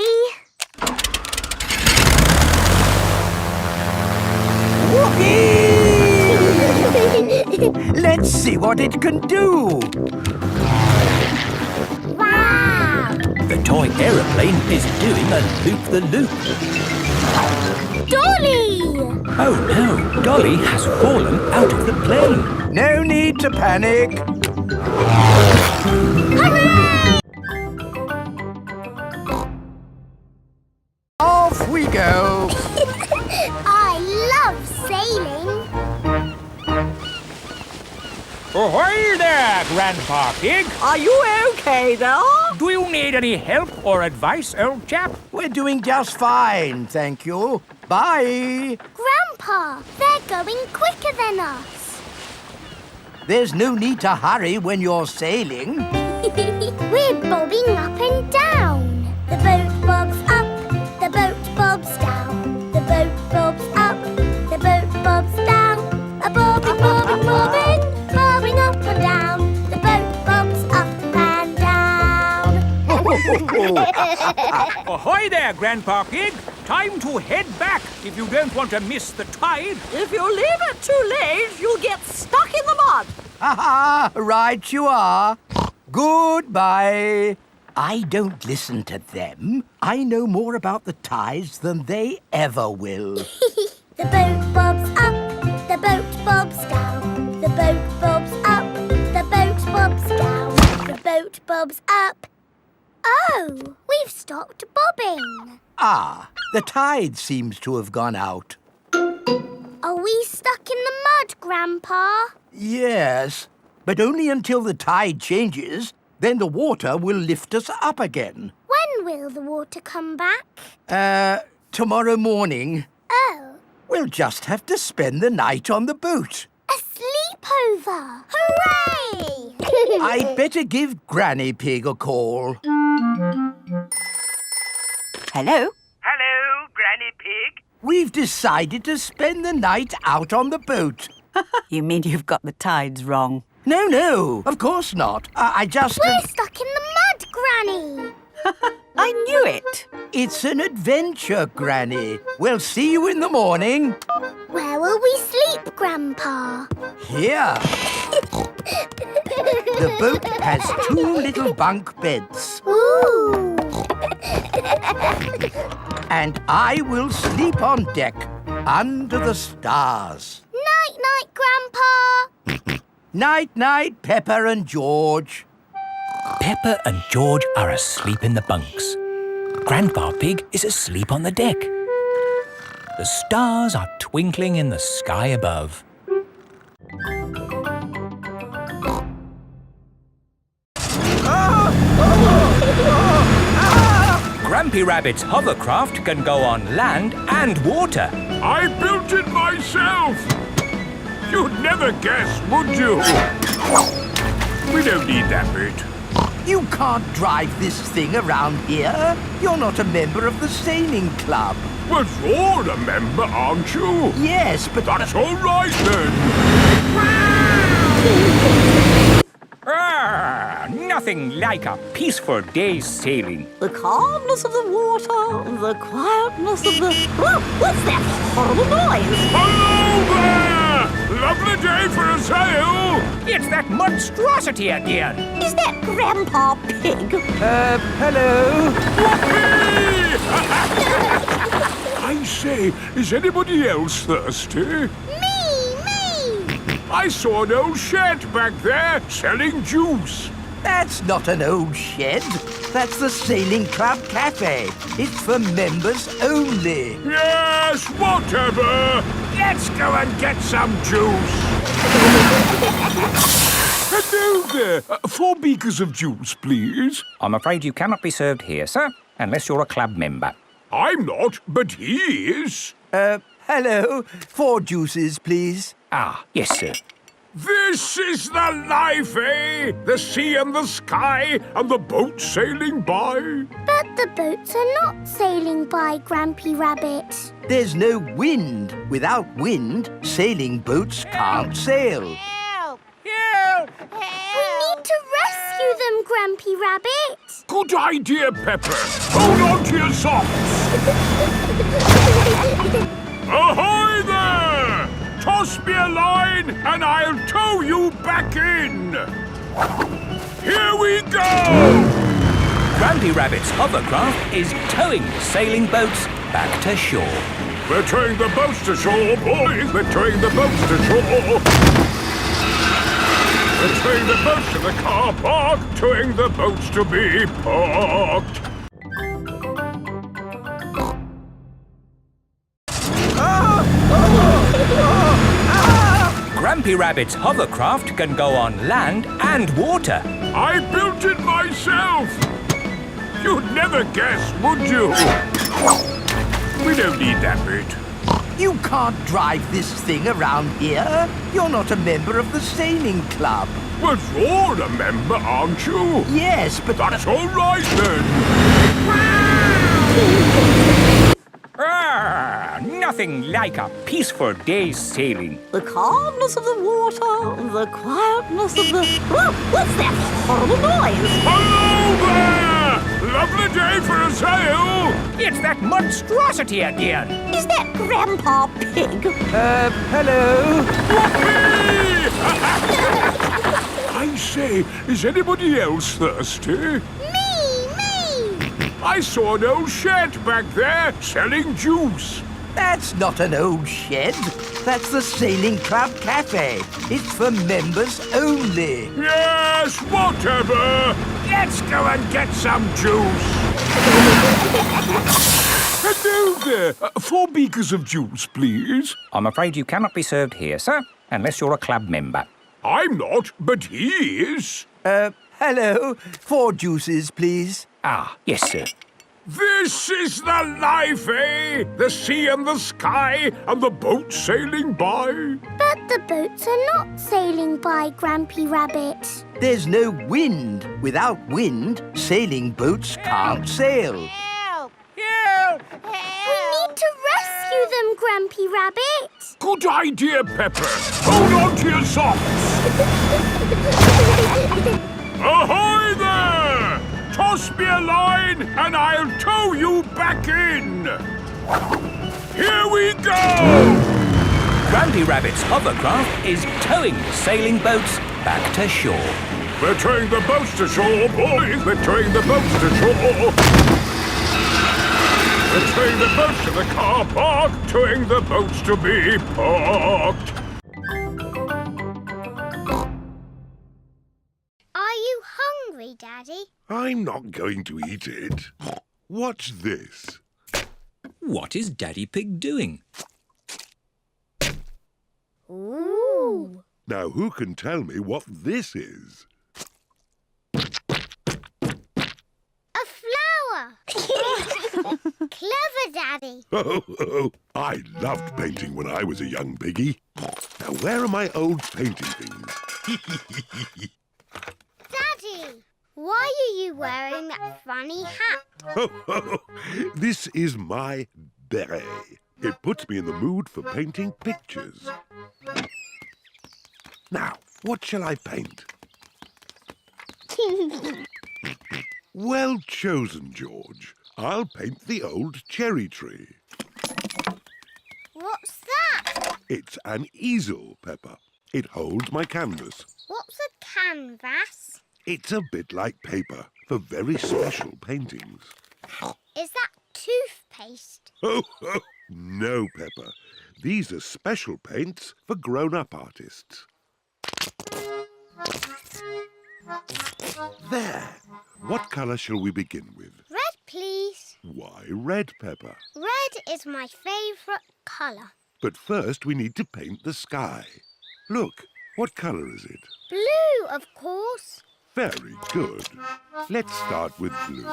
Whoopee! Let's see what it can do. Wow! The toy aeroplane is doing a loop-the-loop. Dolly! Oh no, Dolly has fallen out of the plane. No need to panic. Hooray! Off we go. I love sailing. Ahoy there, Grandpa Pig. Are you OK there? Do you need any help or advice, old chap? We're doing just fine, thank you. Bye. Grandpa, they're going quicker than us. There's no need to hurry when you're sailing. We're bobbing up and down. The boat bobs up, the boat bobs down. The boat bobs up, the boat bobs down. A bobbing, bobbing, bobbing, bobbing up and down. The boat bobs up and down. Ahoy there, Grandpa Pig. Time to head back if you don't want to miss the tide. If you leave it too late, you'll get stuck in the mud. Ha-ha, right you are. Goodbye. I don't listen to them. I know more about the tides than they ever will. The boat bobs up, the boat bobs down. The boat bobs up, the boat bobs down. The boat bobs up. Oh, we've stopped bobbing. Ah, the tide seems to have gone out. Are we stuck in the mud, Grandpa? Yes, but only until the tide changes. Then the water will lift us up again. When will the water come back? Tomorrow morning. Oh, We'll just have to spend the night on the boat. a sleepover! Hooray! I'd better give Granny Pig a call. Hello? Hello, Granny Pig. We've decided to spend the night out on the boat. You mean you've got the tides wrong? No, of course not. I just... We're stuck in the mud, Granny. I knew it. It's an adventure, Granny. We'll see you in the morning. Where will we sleep, Grandpa? Here. The boat has 2 little bunk beds. Ooh. And I will sleep on deck, under the stars. Night-night, Grandpa. Night-night, Peppa and George. Peppa and George are asleep in the bunks. Grandpa Pig is asleep on the deck. The stars are twinkling in the sky above. Grampy Rabbit's hovercraft can go on land and water. I built it myself. You'd never guess, would you? We don't need that bit. You can't drive this thing around here. You're not a member of the sailing club. But you're a member, aren't you? Yes, but... That's all right, then. Nothing like a peaceful day's sailing. The calmness of the water, the quietness of the... Oh, what's that horrible noise? Hello there! Lovely day for a sail. It's that monstrosity again. Is that Grandpa Pig? Hello? I say, is anybody else thirsty? I saw an old shed back there selling juice. That's not an old shed. That's the Sailing Club Cafe. It's for members only. Yes, whatever. Let's go and get some juice. Hello there. 4 beakers of juice, please. I'm afraid you cannot be served here, sir, unless you're a club member. I'm not, but he is. Hello. 4 juices, please. Ah, yes, sir. This is the life, eh? The sea and the sky and the boat sailing by. But the boats are not sailing by, Grampy Rabbit. There's no wind. Without wind, sailing boats can't sail. Help! We need to rescue them, Grampy Rabbit. Good idea, Peppa. Hold on to your socks. Ahoy there! Toss me a line and I'll tow you back in. Here we go! Grampy Rabbit's hovercraft is towing the sailing boats back to shore. We're towing the boats to shore, boys. We're towing the boats to shore. We're towing the boats to the car park, towing the boats to be parked. Grampy Rabbit's hovercraft can go on land and water. I built it myself. You'd never guess, would you? We don't need that bit. You can't drive this thing around here. You're not a member of the sailing club. But you're a member, aren't you? Yes, but... That's all right, then. Nothing like a peaceful day's sailing. The calmness of the water, the quietness of the... Oh, what's that horrible noise? Hello there! Lovely day for a sail. It's that monstrosity again. Is that Grandpa Pig? Hello? I say, is anybody else thirsty? I saw an old shed back there selling juice. That's not an old shed. That's the Sailing Club Cafe. It's for members only. Yes, whatever. Let's go and get some juice. Hello there. 4 beakers of juice, please. I'm afraid you cannot be served here, sir, unless you're a club member. I'm not, but he is. Hello. 4 juices, please. Ah, yes, sir. This is the life, eh? The sea and the sky and the boat sailing by. But the boats are not sailing by, Grampy Rabbit. There's no wind. Without wind, sailing boats can't sail. Help! Help! We need to rescue them, Grampy Rabbit. Good idea, Peppa. Hold on to your socks. Ahoy there! Toss me a line and I'll tow you back in. Here we go! Grampy Rabbit's hovercraft is towing the sailing boats back to shore. We're towing the boats to shore, boys. We're towing the boats to shore. We're towing the boats to the car park, towing the boats to be parked. Are you hungry, Daddy? I'm not going to eat it. What's this? What is Daddy Pig doing? Ooh. Now, who can tell me what this is? A flower. Daddy. I loved painting when I was a young piggy. Now, where are my old painting things? Daddy, why are you wearing that funny hat? This is my beret. It puts me in the mood for painting pictures. Now, what shall I paint? Well chosen, George. I'll paint the old cherry tree. What's that? It's an easel, Peppa. It holds my canvas. What's a canvas? It's a bit like paper for very special paintings. Is that toothpaste? No, Peppa. These are special paints for grown-up artists. There. What colour shall we begin with? Red, please. Why red, Peppa? Red is my favourite colour. But first we need to paint the sky. Look, what colour is it? Blue, of course. Very good. Let's start with blue.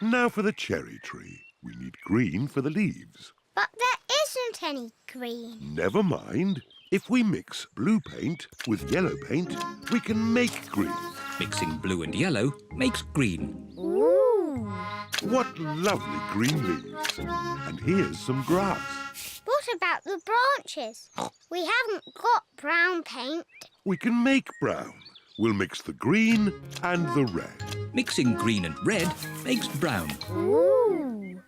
Now for the cherry tree. We need green for the leaves. But there isn't any green. Never mind. If we mix blue paint with yellow paint, we can make green. Mixing blue and yellow makes green. Ooh. What lovely green leaves. And here's some grass. What about the branches? We haven't got brown paint. We can make brown. We'll mix the green and the red. Mixing green and red makes brown. Ooh.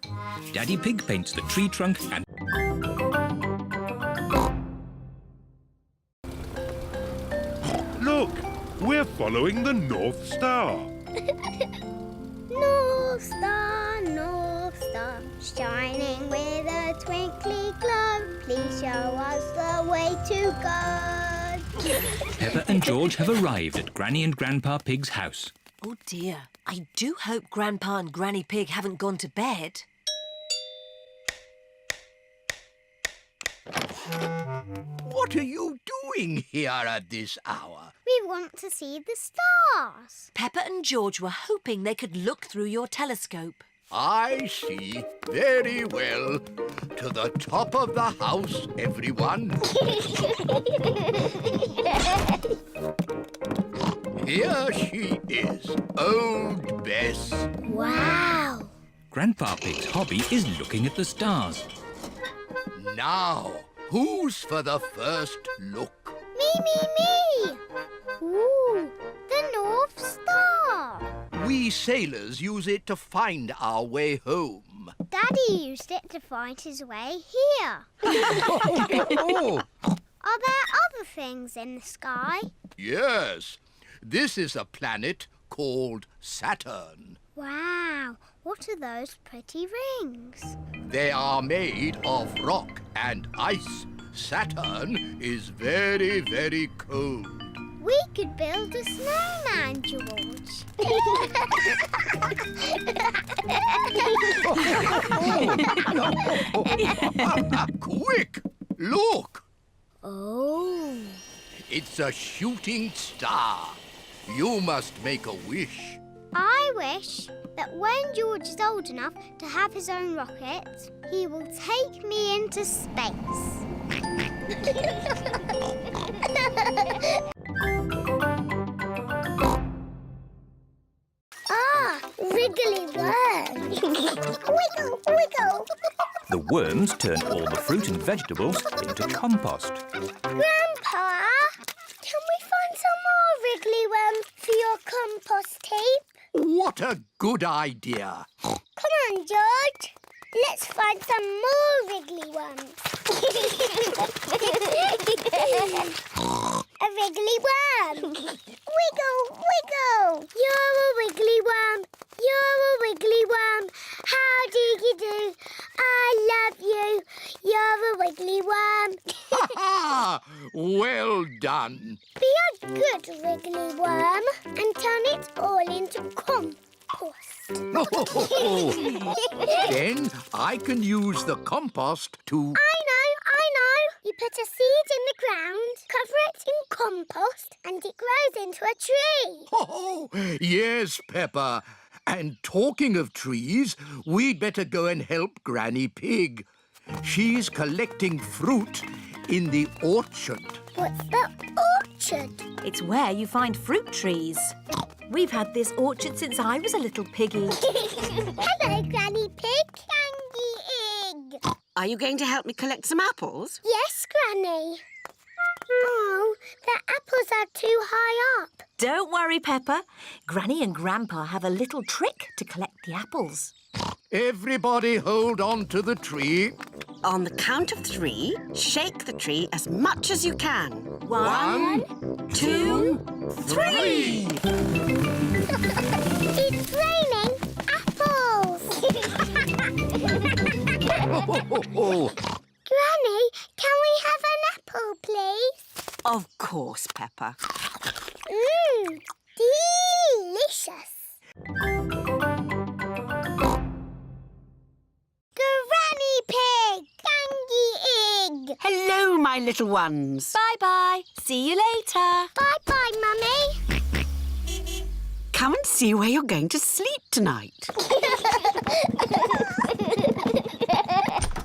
Daddy Pig paints the tree trunk and... Look, we're following the North Star. North Star, shining with a twinkly glow. Please show us the way to go. Peppa and George have arrived at Granny and Grandpa Pig's house. Oh dear, I do hope Grandpa and Granny Pig haven't gone to bed. What are you doing here at this hour? We want to see the stars. Peppa and George were hoping they could look through your telescope. I see. Very well. To the top of the house, everyone. Here she is, old Bess. Wow. Grandpa Pig's hobby is looking at the stars. Now, who's for the first look? Me. Ooh, the North Star. We sailors use it to find our way home. Daddy used it to find his way here. Oh, Are there other things in the sky? yes. This is a planet called Saturn. Wow, what are those pretty rings? They are made of rock and ice. Saturn is very, very cold. We could build a snowman, George. Quick, look. Oh. It's a shooting star. You must make a wish. I wish that when George is old enough to have his own rocket, he will take me into space. Wriggly worm. Wiggle, wiggle. The worms turn all the fruit and vegetables into compost. Grandpa, can we find some more wriggly worms for your compost heap? What a good idea. Come on, George. Let's find some more wriggly worms. A wriggly worm. Wiggle, wiggle. You're a wiggly worm. You're a wiggly worm. How do you do? I love you. You're a wiggly worm. Ha ha! Well done. Be a good wiggly worm and turn it all into compost. Then I can use the compost to... I know. You put a seed in the ground, cover it in compost, and it grows into a tree. Oh, yes, Peppa. And talking of trees, we'd better go and help Granny Pig. She's collecting fruit in the orchard. What's the orchard? It's where you find fruit trees. We've had this orchard since I was a little piggy. Hello, Granny Pig. Candy egg. Are you going to help me collect some apples? Yes, Granny. Oh, the apples are too high up. Don't worry, Peppa. Granny and Grandpa have a little trick to collect the apples. Everybody hold on to the tree. On the count of 3, shake the tree as much as you can. 1, 2, 3! It's raining apples. Granny, can we have an apple, please? Of course, Peppa. Delicious. Granny Pig, Candy Egg. Hello, my little ones. Bye-bye. See you later. Bye-bye, Mummy. Come and see where you're going to sleep tonight.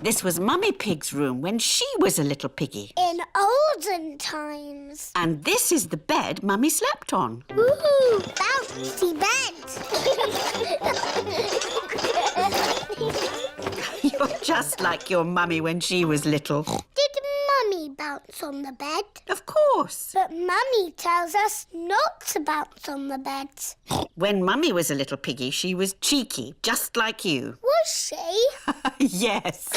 This was Mummy Pig's room when she was a little piggy. In olden times. And this is the bed Mummy slept on. Ooh, bouncy bed. You're just like your mummy when she was little. Did Mummy bounce on the bed? Of course. But Mummy tells us not to bounce on the bed. When Mummy was a little piggy, she was cheeky, just like you. Was she? Yes.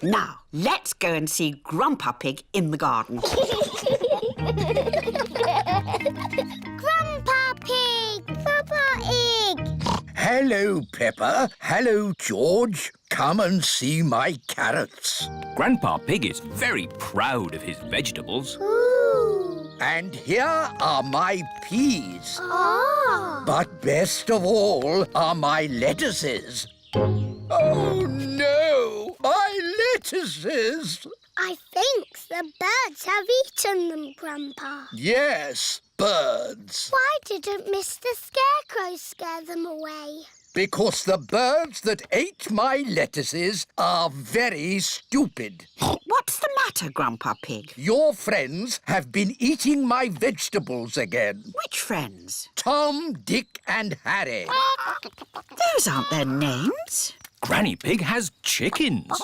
Now, let's go and see Grandpa Pig in the garden. Grandpa Pig, Peppa Egg. Hello, Peppa. Hello, George. Come and see my carrots. Grandpa Pig is very proud of his vegetables. Ooh. And here are my peas. Ah. But best of all are my lettuces. Oh, no! My lettuces! I think the birds have eaten them, Grandpa. Yes, birds. Why didn't Mr. Scarecrow scare them away? Because the birds that ate my lettuces are very stupid. What's the matter, Grandpa Pig? Your friends have been eating my vegetables again. Which friends? Tom, Dick and Harry. Those aren't their names. Granny Pig has chickens.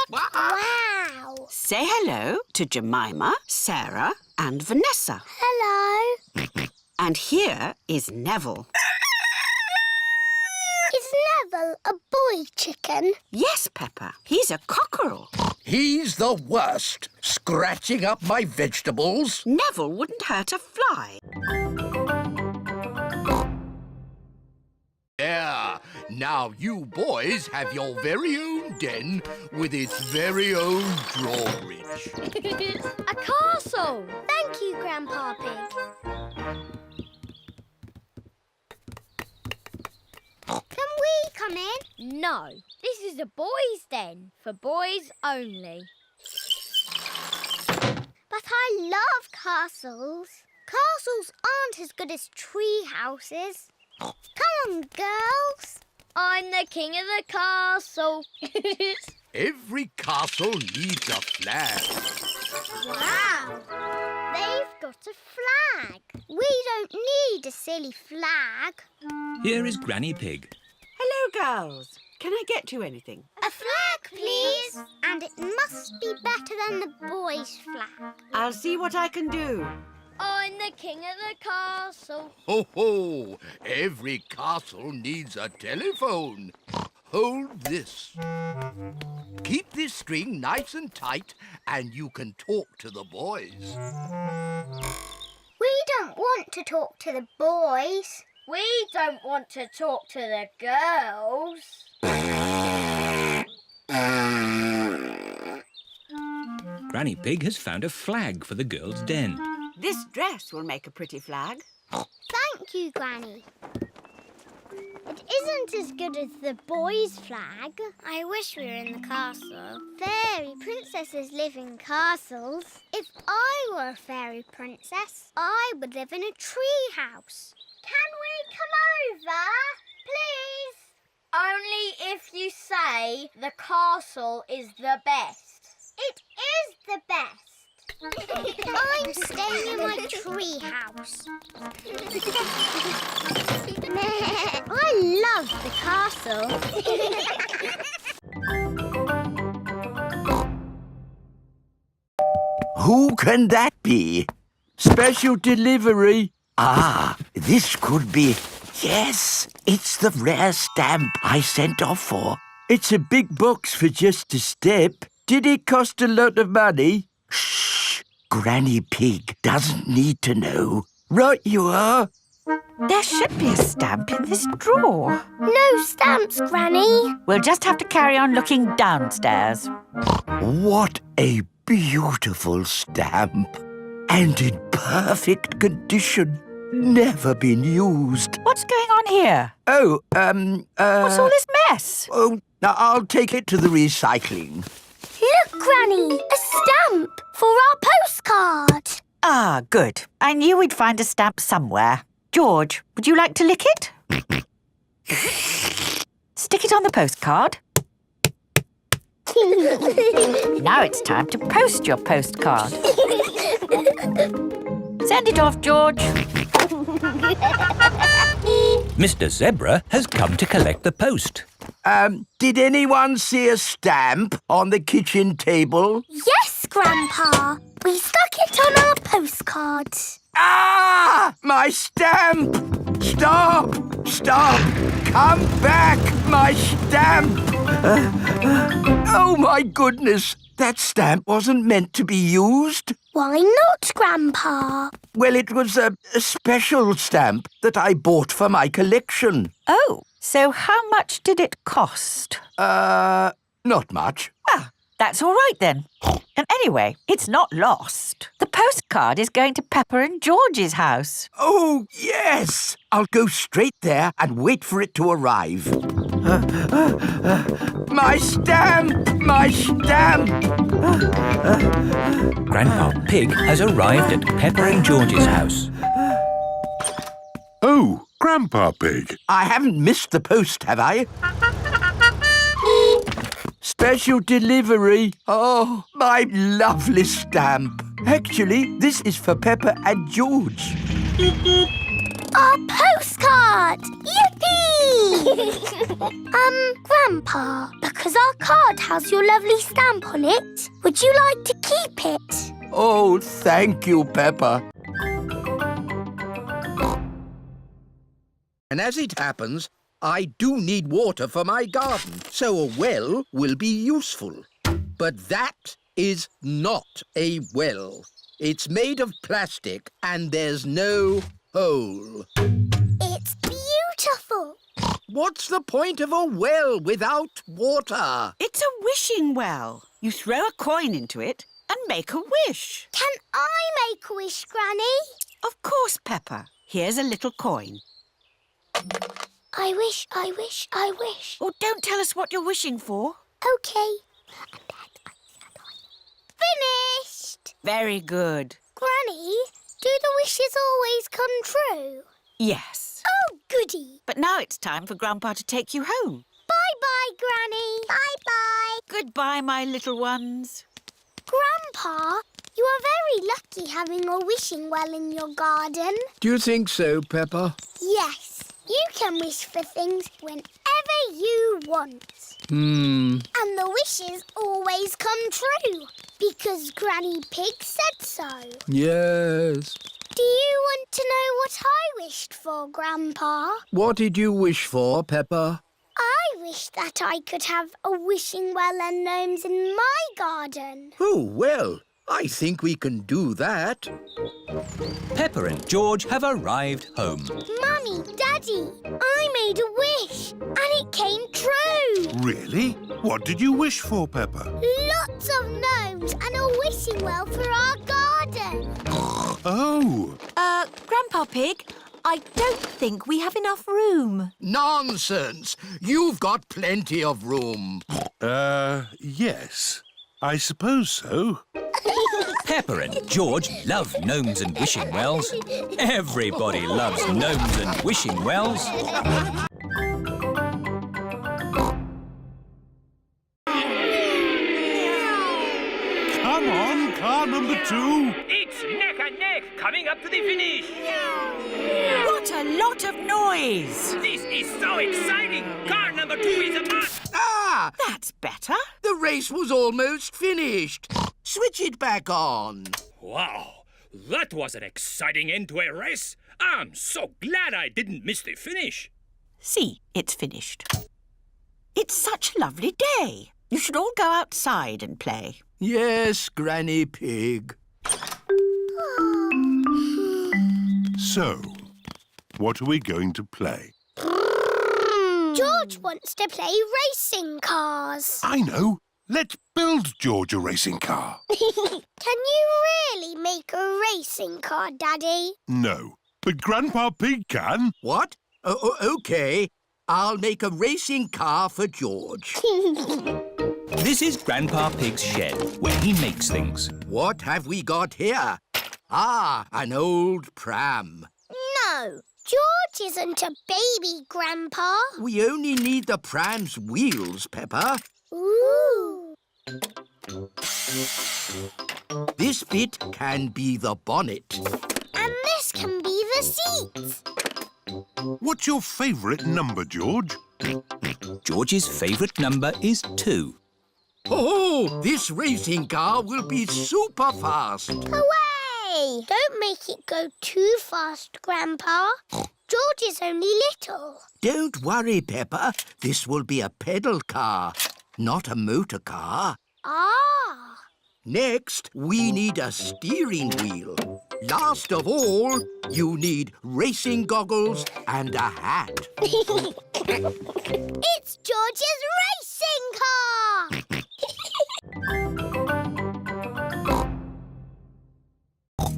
Wow. Say hello to Jemima, Sarah and Vanessa. Hello. And here is Neville. Is Neville a boy chicken? Yes, Peppa. He's a cockerel. He's the worst, scratching up my vegetables. Neville wouldn't hurt a fly. There. Now you boys have your very own den with its very own drawbridge. A castle. Thank you, Grandpa Pig. Can we come in? No, this is a boys' den for boys only. But I love castles. Castles aren't as good as tree houses. Come on, girls. I'm the king of the castle. Every castle needs a flag. Wow. They've got a flag. We don't need a silly flag. Here is Granny Pig. Hello, girls. Can I get you anything? A flag, please. And it must be better than the boys' flag. I'll see what I can do. I'm the king of the castle. Ho, ho! Every castle needs a telephone. Hold this. Keep this string nice and tight and you can talk to the boys. We don't want to talk to the boys. We don't want to talk to the girls. Granny Pig has found a flag for the girls' den. This dress will make a pretty flag. Thank you, Granny. It isn't as good as the boys' flag. I wish we were in the castle. Fairy princesses live in castles. If I were a fairy princess, I would live in a tree house. Can we come over? Please. Only if you say the castle is the best. It is the best. I'm staying in my tree house. I love the castle. Who can that be? Special delivery. Ah, this could be... Yes, it's the rare stamp I sent off for. It's a big box for just a step. Did it cost a lot of money? Shh! Granny Pig doesn't need to know. Right you are. There should be a stamp in this drawer. No stamps, Granny. We'll just have to carry on looking downstairs. What a beautiful stamp. And in perfect condition. Never been used. What's going on here? Oh, What's all this mess? Oh, now I'll take it to the recycling. Look, Granny, a stamp for our postcard. Ah, good. I knew we'd find a stamp somewhere. George, would you like to lick it? Stick it on the postcard. Now it's time to post your postcard. Send it off, George. Mr. Zebra has come to collect the post. Did anyone see a stamp on the kitchen table? Yes, Grandpa. We stuck it on our postcard. Ah! My stamp! Stop! Stop! Come back! My stamp! Oh, my goodness! That stamp wasn't meant to be used. Why not, Grandpa? Well, it was a special stamp that I bought for my collection. Oh, so how much did it cost? Not much. Ah, that's all right then. And anyway, it's not lost. The postcard is going to Peppa and George's house. Oh, yes! I'll go straight there and wait for it to arrive. My stamp! My stamp! Grandpa Pig has arrived at Peppa and George's house. Oh, Grandpa Pig. I haven't missed the post, have I? Special delivery. Oh, my lovely stamp. Actually, this is for Peppa and George. Our postcard! Yippee! Grandpa, because our card has your lovely stamp on it, would you like to keep it? Oh, thank you, Peppa. And as it happens, I do need water for my garden, so a well will be useful. But that is not a well. It's made of plastic and there's no hole. It's beautiful. What's the point of a well without water? It's a wishing well. You throw a coin into it and make a wish. Can I make a wish, Granny? Of course, Peppa. Here's a little coin. I wish, I wish, I wish. Oh, don't tell us what you're wishing for. OK. Finished! Very good. Granny, do the wishes always come true? Yes. Oh, goody. But now it's time for Grandpa to take you home. Bye-bye, Granny. Bye-bye. Goodbye, my little ones. Grandpa, you are very lucky having a wishing well in your garden. Do you think so, Peppa? Yes. You can wish for things whenever you want. Hmm. And the wishes always come true, because Granny Pig said so. Yes. Do you want to know what I wished for, Grandpa? What did you wish for, Peppa? I wish that I could have a wishing well and gnomes in my garden. Oh, well, I think we can do that. Peppa and George have arrived home. Mummy, Daddy, I made a wish and it came true. Really? What did you wish for, Peppa? Lots of gnomes and a wishing well for our garden. Oh. Grandpa Pig, I don't think we have enough room. Nonsense! You've got plenty of room. Yes. I suppose so. Peppa and George love gnomes and wishing wells. Everybody loves gnomes and wishing wells. number 2? It's neck and neck, coming up to the finish. What a lot of noise! This is so exciting. Car number 2 is a must. Ah! That's better. The race was almost finished. Switch it back on. Wow, that was an exciting end to a race. I'm so glad I didn't miss the finish. See, it's finished. It's such a lovely day. You should all go outside and play. Yes, Granny Pig. So, what are we going to play? George wants to play racing cars. I know. Let's build George a racing car. Can you really make a racing car, Daddy? No, but Grandpa Pig can. What? OK. I'll make a racing car for George. This is Grandpa Pig's shed, where he makes things. What have we got here? Ah, an old pram. No, George isn't a baby, Grandpa. We only need the pram's wheels, Peppa. Ooh. This bit can be the bonnet. And this can be the seats. What's your favourite number, George? George's favourite number is 2. Oh, this racing car will be super fast. Hooray! Don't make it go too fast, Grandpa. George is only little. Don't worry, Peppa. This will be a pedal car, not a motor car. Ah! Next, we need a steering wheel. Last of all, you need racing goggles and a hat. It's George's racing car!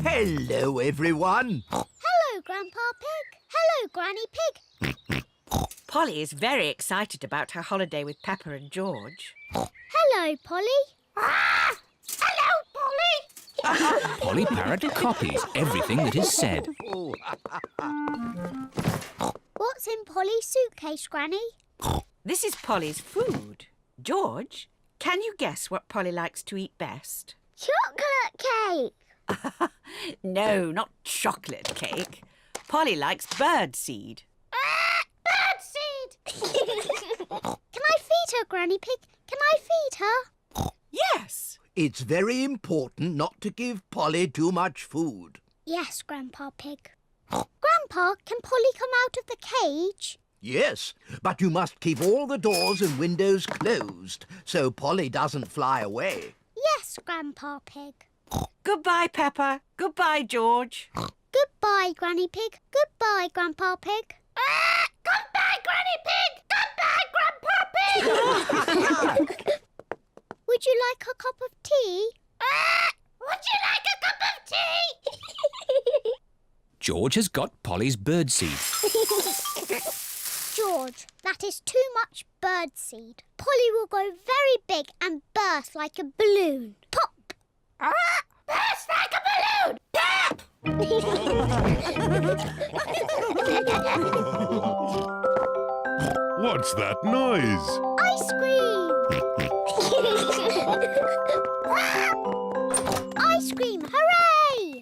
Hello, everyone. Hello, Grandpa Pig. Hello, Granny Pig. Polly is very excited about her holiday with Peppa and George. Hello, Polly. Ah! Hello, Polly. Polly Parrot copies everything that is said. What's in Polly's suitcase, Granny? This is Polly's food. George, can you guess what Polly likes to eat best? Chocolate cake. No, not chocolate cake. Polly likes birdseed. Birdseed! Can I feed her, Granny Pig? Can I feed her? Yes. It's very important not to give Polly too much food. Yes, Grandpa Pig. Grandpa, can Polly come out of the cage? Yes, but you must keep all the doors and windows closed so Polly doesn't fly away. Yes, Grandpa Pig. Goodbye, Peppa. Goodbye, George. Goodbye, Granny Pig. Goodbye, Grandpa Pig. Goodbye, Granny Pig! Goodbye, Grandpa Pig! Would you like a cup of tea? Would you like a cup of tea? George has got Polly's birdseed. George, that is too much birdseed. Polly will grow very big and burst like a balloon. Pop! Burst like a balloon! Pop! What's that noise? Ice cream! Ice cream, hooray!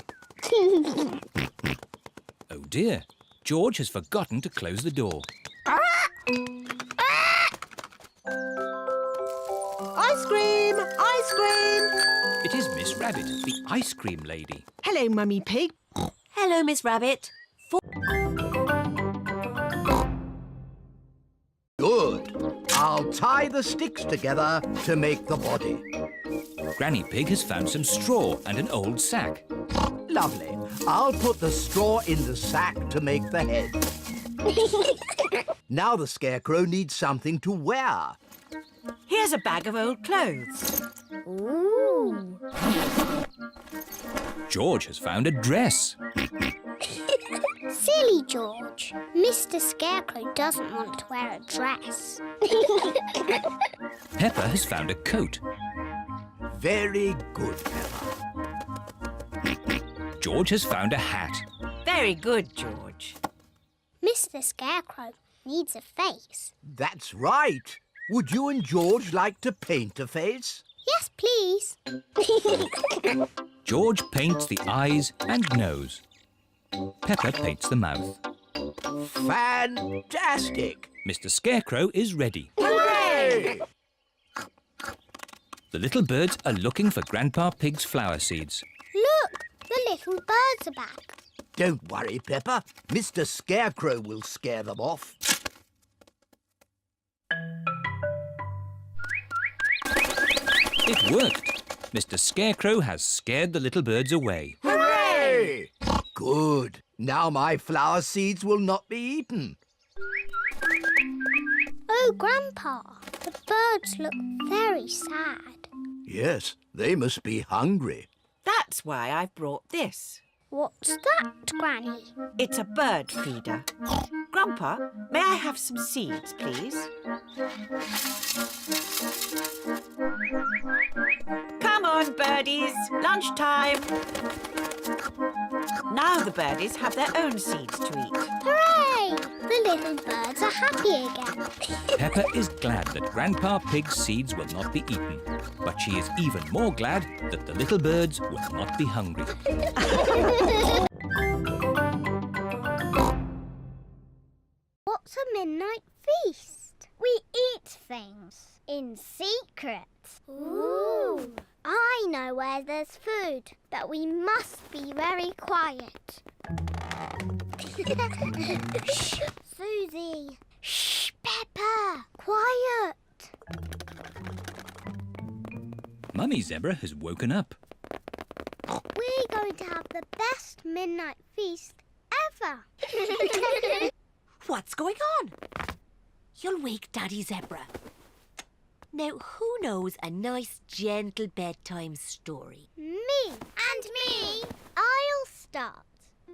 Oh dear, George has forgotten to close the door. Ice cream! Ice cream! It is Miss Rabbit, the ice cream lady. Hello, Mummy Pig. Hello, Miss Rabbit. Good. I'll tie the sticks together to make the body. Granny Pig has found some straw and an old sack. Lovely. I'll put the straw in the sack to make the head. Now the Scarecrow needs something to wear. Here's a bag of old clothes. Ooh. George has found a dress. Silly George. Mr. Scarecrow doesn't want to wear a dress. Peppa has found a coat. Very good, Peppa. George has found a hat. Very good, George. Mr. Scarecrow needs a face. That's right. Would you and George like to paint a face? Yes, please. George paints the eyes and nose. Peppa paints the mouth. Fantastic! Mr. Scarecrow is ready. Hooray! The little birds are looking for Grandpa Pig's flower seeds. Look, the little birds are back. Don't worry, Peppa. Mr. Scarecrow will scare them off. It worked. Mr. Scarecrow has scared the little birds away. Hooray! Good. Now my flower seeds will not be eaten. Oh, Grandpa, the birds look very sad. Yes, they must be hungry. That's why I've brought this. What's that, Granny? It's a bird feeder. Grandpa, may I have some seeds, please? Come on, birdies. Lunchtime. Now the birdies have their own seeds to eat. Hooray! The little birds are happy again. Peppa is glad that Grandpa Pig's seeds will not be eaten. But she is even more glad that the little birds will not be hungry. What's a midnight feast? We eat things in secret. Ooh! I know where there's food, but we must be very quiet. Shh, Suzy. Shh, Peppa. Quiet. Mummy Zebra has woken up. We're going to have the best midnight feast ever. What's going on? You'll wake Daddy Zebra. Now, who knows a nice, gentle bedtime story? Me. And me. I'll start.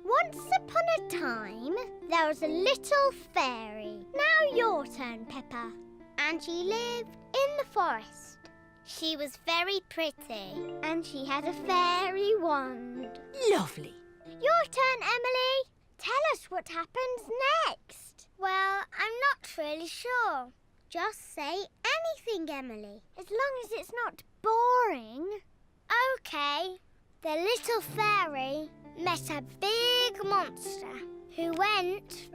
Once upon a time, there was a little fairy. Now your turn, Peppa. And she lived in the forest. She was very pretty, and she had a fairy wand. Lovely. Your turn, Emily. Tell us what happens next. Well, I'm not really sure. Just say anything, Emily, as long as it's not boring. OK. The little fairy met a big monster who went...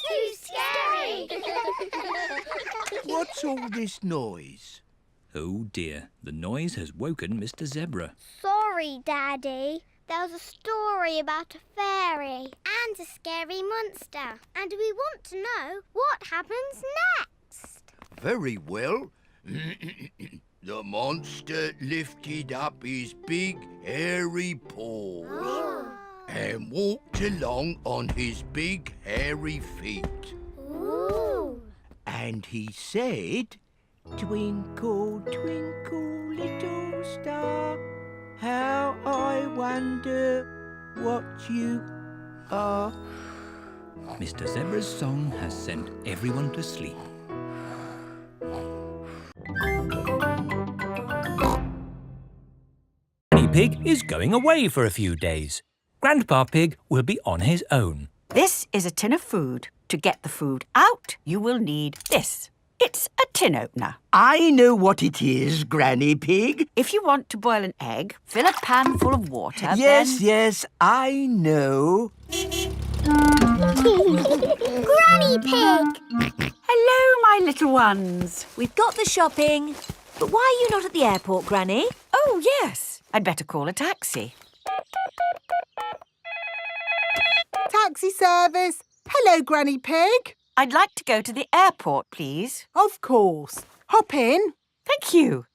Too scary! What's all this noise? Oh dear, the noise has woken Mr. Zebra. Sorry, Daddy. There was a story about a fairy and a scary monster, and we want to know what happens next. Very well. The monster lifted up his big, hairy paws and walked along on his big, hairy feet. Ooh. And he said, "Twinkle, twinkle, little star, how I wonder what you are." Mr. Zebra's song has sent everyone to sleep. Granny Pig is going away for a few days. Grandpa Pig will be on his own. This is a tin of food. To get the food out, you will need this. It's a tin opener. I know what it is, Granny Pig. If you want to boil an egg, fill a pan full of water, Yes, I know. Granny Pig! Hello, my little ones. We've got the shopping. But why are you not at the airport, Granny? Oh, yes. I'd better call a taxi. Taxi service. Hello, Granny Pig. I'd like to go to the airport, please. Of course. Hop in. Thank you.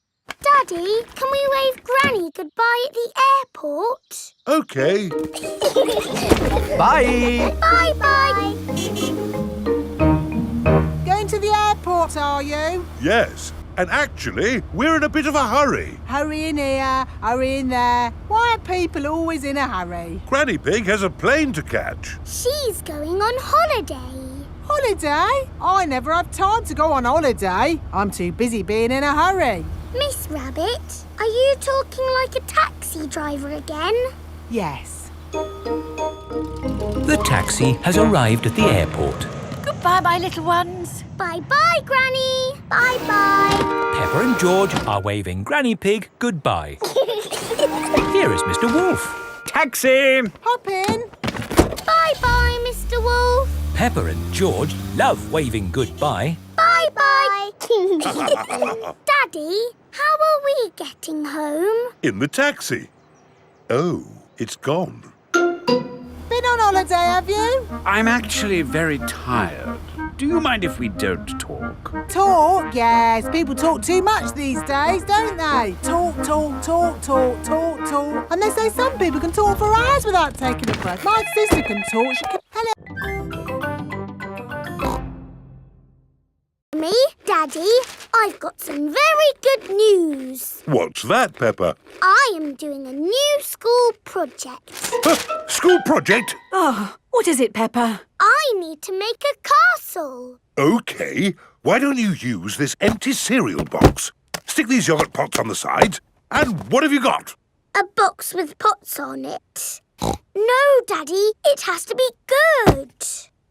Daddy, can we wave Granny goodbye at the airport? OK. Bye. Bye-bye. Going to the airport, are you? Yes. And actually, we're in a bit of a hurry. Hurry in here, hurry in there. Why are people always in a hurry? Granny Pig has a plane to catch. She's going on holiday. Holiday? I never have time to go on holiday. I'm too busy being in a hurry. Miss Rabbit, are you talking like a taxi driver again? Yes. The taxi has arrived at the airport. Goodbye, my little ones. Bye-bye, Granny. Bye-bye. Peppa and George are waving Granny Pig goodbye. Here is Mr. Wolf. Taxi! Hop in. Bye-bye, Mr. Wolf. Peppa and George love waving goodbye. Bye-bye. Daddy, how are we getting home? In the taxi. Oh, it's gone. Been on holiday, have you? I'm actually very tired. Do you mind if we don't talk? Talk? Yes. People talk too much these days, don't they? Talk. And they say some people can talk for hours without taking a breath. My sister can talk. She can... Hello. Me, Daddy, I've got some very good news. What's that, Peppa? I am doing a new school project. School project? Oh, what is it, Peppa? I need to make a castle. OK. Why don't you use this empty cereal box? Stick these yogurt pots on the sides. And what have you got? A box with pots on it. No, Daddy, it has to be good.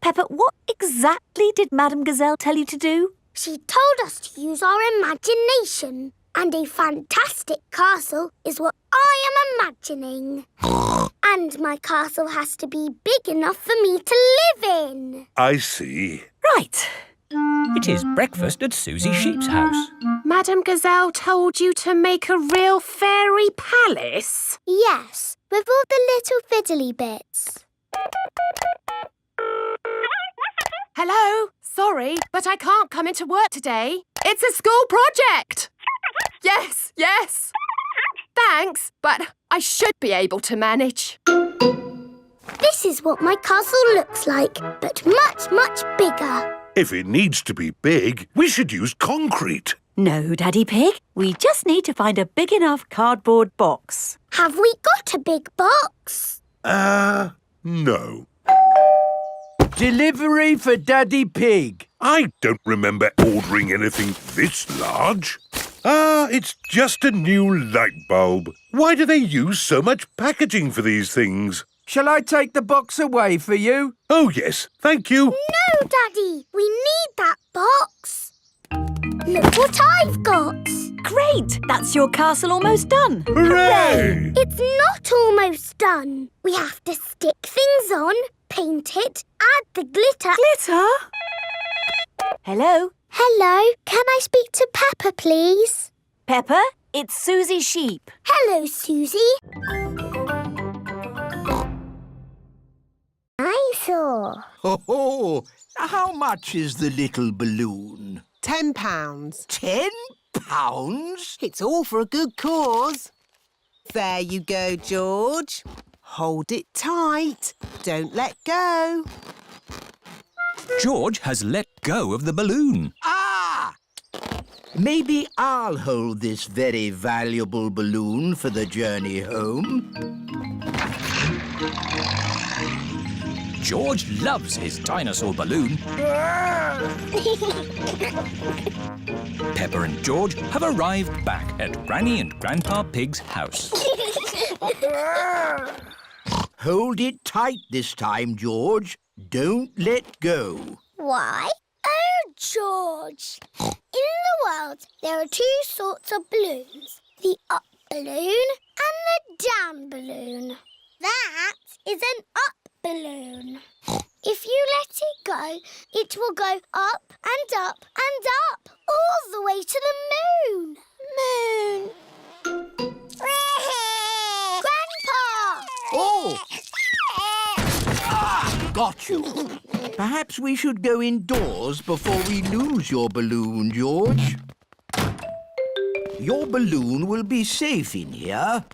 Peppa, what exactly did Madame Gazelle tell you to do? She told us to use our imagination. And a fantastic castle is what I am imagining. And my castle has to be big enough for me to live in. I see. Right. It is breakfast at Suzy Sheep's house. Madame Gazelle told you to make a real fairy palace? Yes, with all the little fiddly bits. Hello? Sorry, but I can't come into work today. It's a school project. Yes. Thanks, but I should be able to manage. This is what my castle looks like, but much, much bigger. If it needs to be big, we should use concrete. No, Daddy Pig. We just need to find a big enough cardboard box. Have we got a big box? No. Delivery for Daddy Pig. I don't remember ordering anything this large. It's just a new light bulb. Why do they use so much packaging for these things? Shall I take the box away for you? Oh, yes, thank you. No, Daddy, we need that box. Look what I've got. Great! That's your castle almost done. Hooray! It's not almost done. We have to stick things on, paint it, add the glitter. Glitter? Hello? Hello, can I speak to Peppa, please? Peppa, it's Suzy Sheep. Hello, Suzy. Dinosaur. Oh, how much is the little balloon? £10. £10? It's all for a good cause. There you go, George. Hold it tight. Don't let go. George has let go of the balloon. Ah! Maybe I'll hold this very valuable balloon for the journey home. George loves his dinosaur balloon. Peppa and George have arrived back at Granny and Grandpa Pig's house. Hold it tight this time, George. Don't let go. Why? Oh, George. In the world, there are two sorts of balloons. The up balloon and the down balloon. That is an up balloon. If you let it go, it will go up and up and up, all the way to the moon. Moon. Grandpa! Oh! Got you. Perhaps we should go indoors before we lose your balloon, George. Your balloon will be safe in here.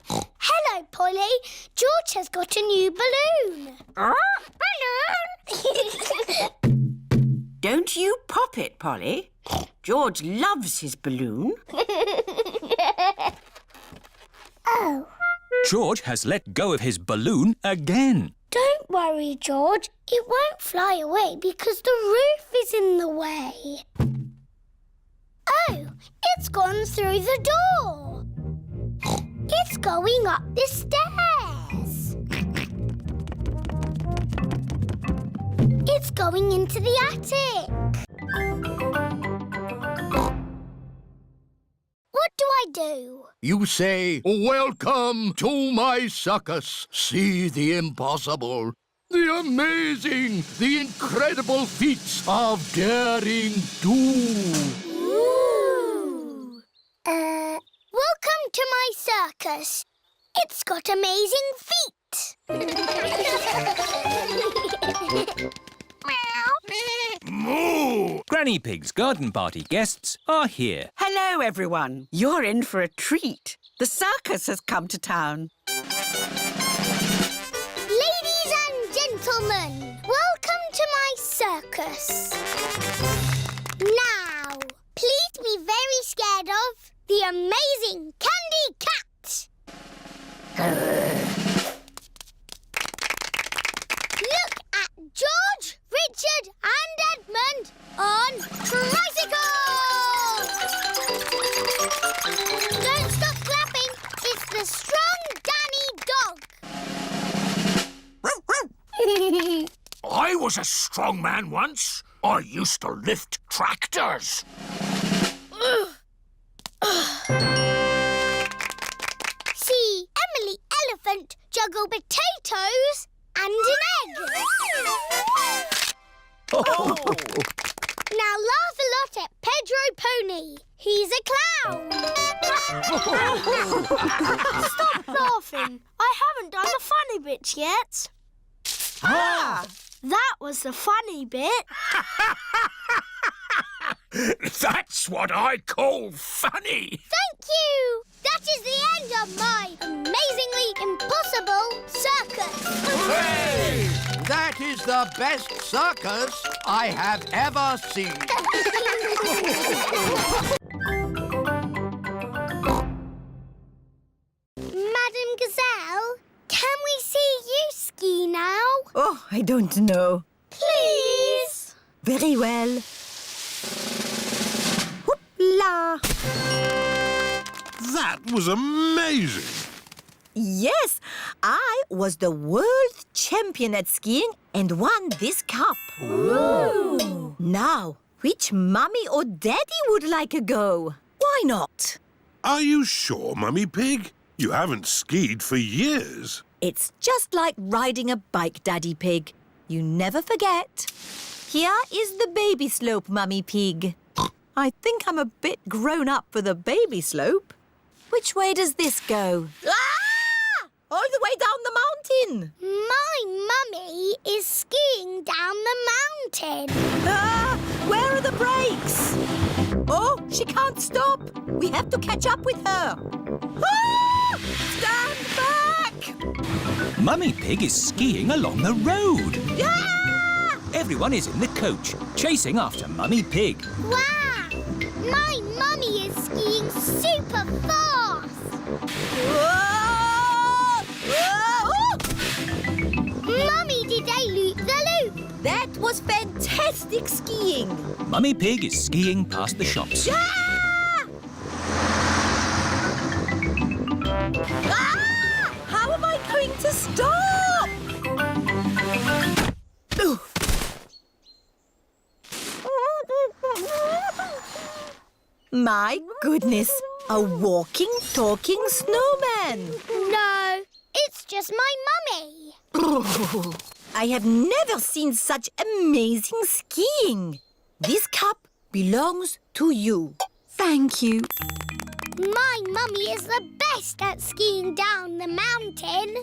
Hello, Polly. George has got a new balloon. Balloon! Don't you pop it, Polly. George loves his balloon. Oh. George has let go of his balloon again. Don't worry, George. It won't fly away because the roof is in the way. Oh, it's gone through the door. It's going up the stairs. It's going into the attic. do? You say, "Welcome to my circus. See the impossible, the amazing, the incredible feats of daring do." Ooh. Welcome to my circus. It's got amazing feet. Moo! Granny Pig's garden party guests are here. Hello, everyone. You're in for a treat. The circus has come to town. Ladies and gentlemen, welcome to my circus. Now, please be very scared of the amazing Candy Cat. Look at George, Richard and Edmund on tricycles! Don't stop clapping. It's the strong Danny dog. I was a strong man once. I used to lift tractors. See Emily Elephant juggle potatoes and an egg. Now laugh a lot at Pedro Pony. He's a clown. Stop laughing. I haven't done the funny bits yet. That was the funny bit. That's what I call funny. Thank you. That is the end of my amazingly impossible circus. Hooray! That is the best circus I have ever seen. Madam Gazelle, can we see you ski now? Oh, I don't know. Please. Very well. Hoopla! That was amazing. Yes, I was the world champion at skiing and won this cup. Ooh. Now, which mummy or daddy would like a go? Why not? Are you sure, Mummy Pig? You haven't skied for years. It's just like riding a bike, Daddy Pig. You never forget. Here is the baby slope, Mummy Pig. I think I'm a bit grown up for the baby slope. Which way does this go? Ah! All the way down the mountain. My mummy is skiing down the mountain. Ah! Where are the brakes? Oh, she can't stop. We have to catch up with her. Ah! Stand back! Mummy Pig is skiing along the road. Ah! Everyone is in the coach, chasing after Mummy Pig. Wow! My mummy is skiing super fast. Whoa! Whoa! Mummy did a loop-the-loop. That was fantastic skiing. Mummy Pig is skiing past the shops. Ah! Ah! How am I going to stop? Ooh. My goodness, a walking, talking snowman. No, it's just my mummy. I have never seen such amazing skiing. This cup belongs to you. Thank you. My mummy is the best at skiing down the mountain.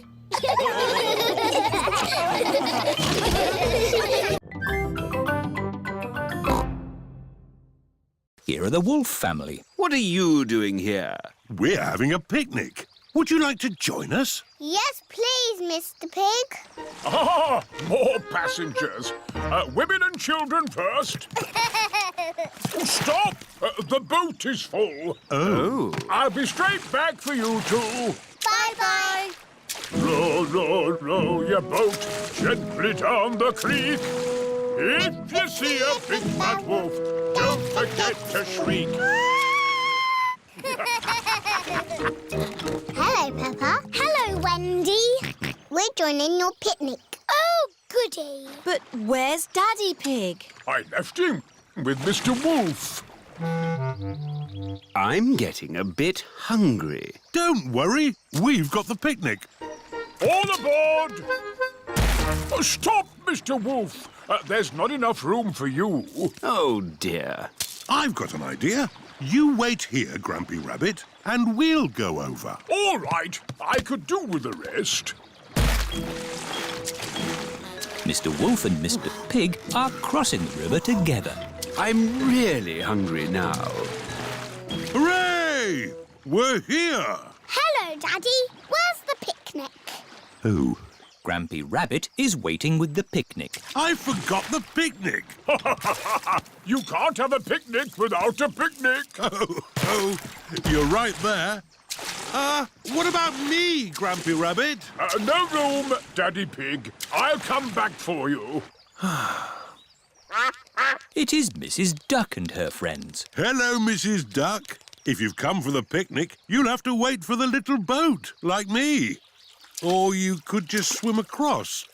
Here are the Wolf family. What are you doing here? We're having a picnic. Would you like to join us? Yes, please, Mr. Pig. Ah, more passengers. Women and children first. Stop! The boat is full. Oh. I'll be straight back for you two. Bye-bye. Row, row, row your boat gently down the creek. If you see a big fat wolf, don't forget to shriek. Hello, Peppa. Hello, Wendy. We're joining your picnic. Oh, goody. But where's Daddy Pig? I left him with Mr. Wolf. I'm getting a bit hungry. Don't worry, we've got the picnic. All aboard! Oh, stop, Mr. Wolf. There's not enough room for you. Oh, dear. I've got an idea. You wait here, Grumpy Rabbit, and we'll go over. All right, I could do with the rest. Mr. Wolf and Mr. Pig are crossing the river together. I'm really hungry now. Hooray! We're here! Hello, Daddy. Where's the picnic? Who? Grampy Rabbit is waiting with the picnic. I forgot the picnic. You can't have a picnic without a picnic. Oh, you're right there. What about me, Grampy Rabbit? No room, Daddy Pig. I'll come back for you. It is Mrs. Duck and her friends. Hello, Mrs. Duck. If you've come for the picnic, you'll have to wait for the little boat, like me. Or you could just swim across,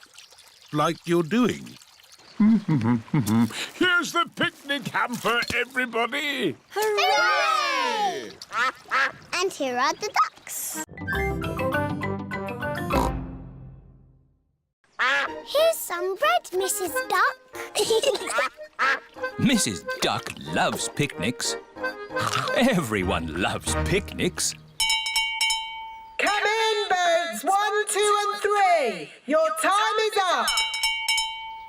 like you're doing. Here's the picnic hamper, everybody. Hooray! And here are the ducks. Here's some bread, Mrs. Duck. Mrs. Duck loves picnics. Everyone loves picnics. Come in, boats 1, 2 and 3. Your time is up.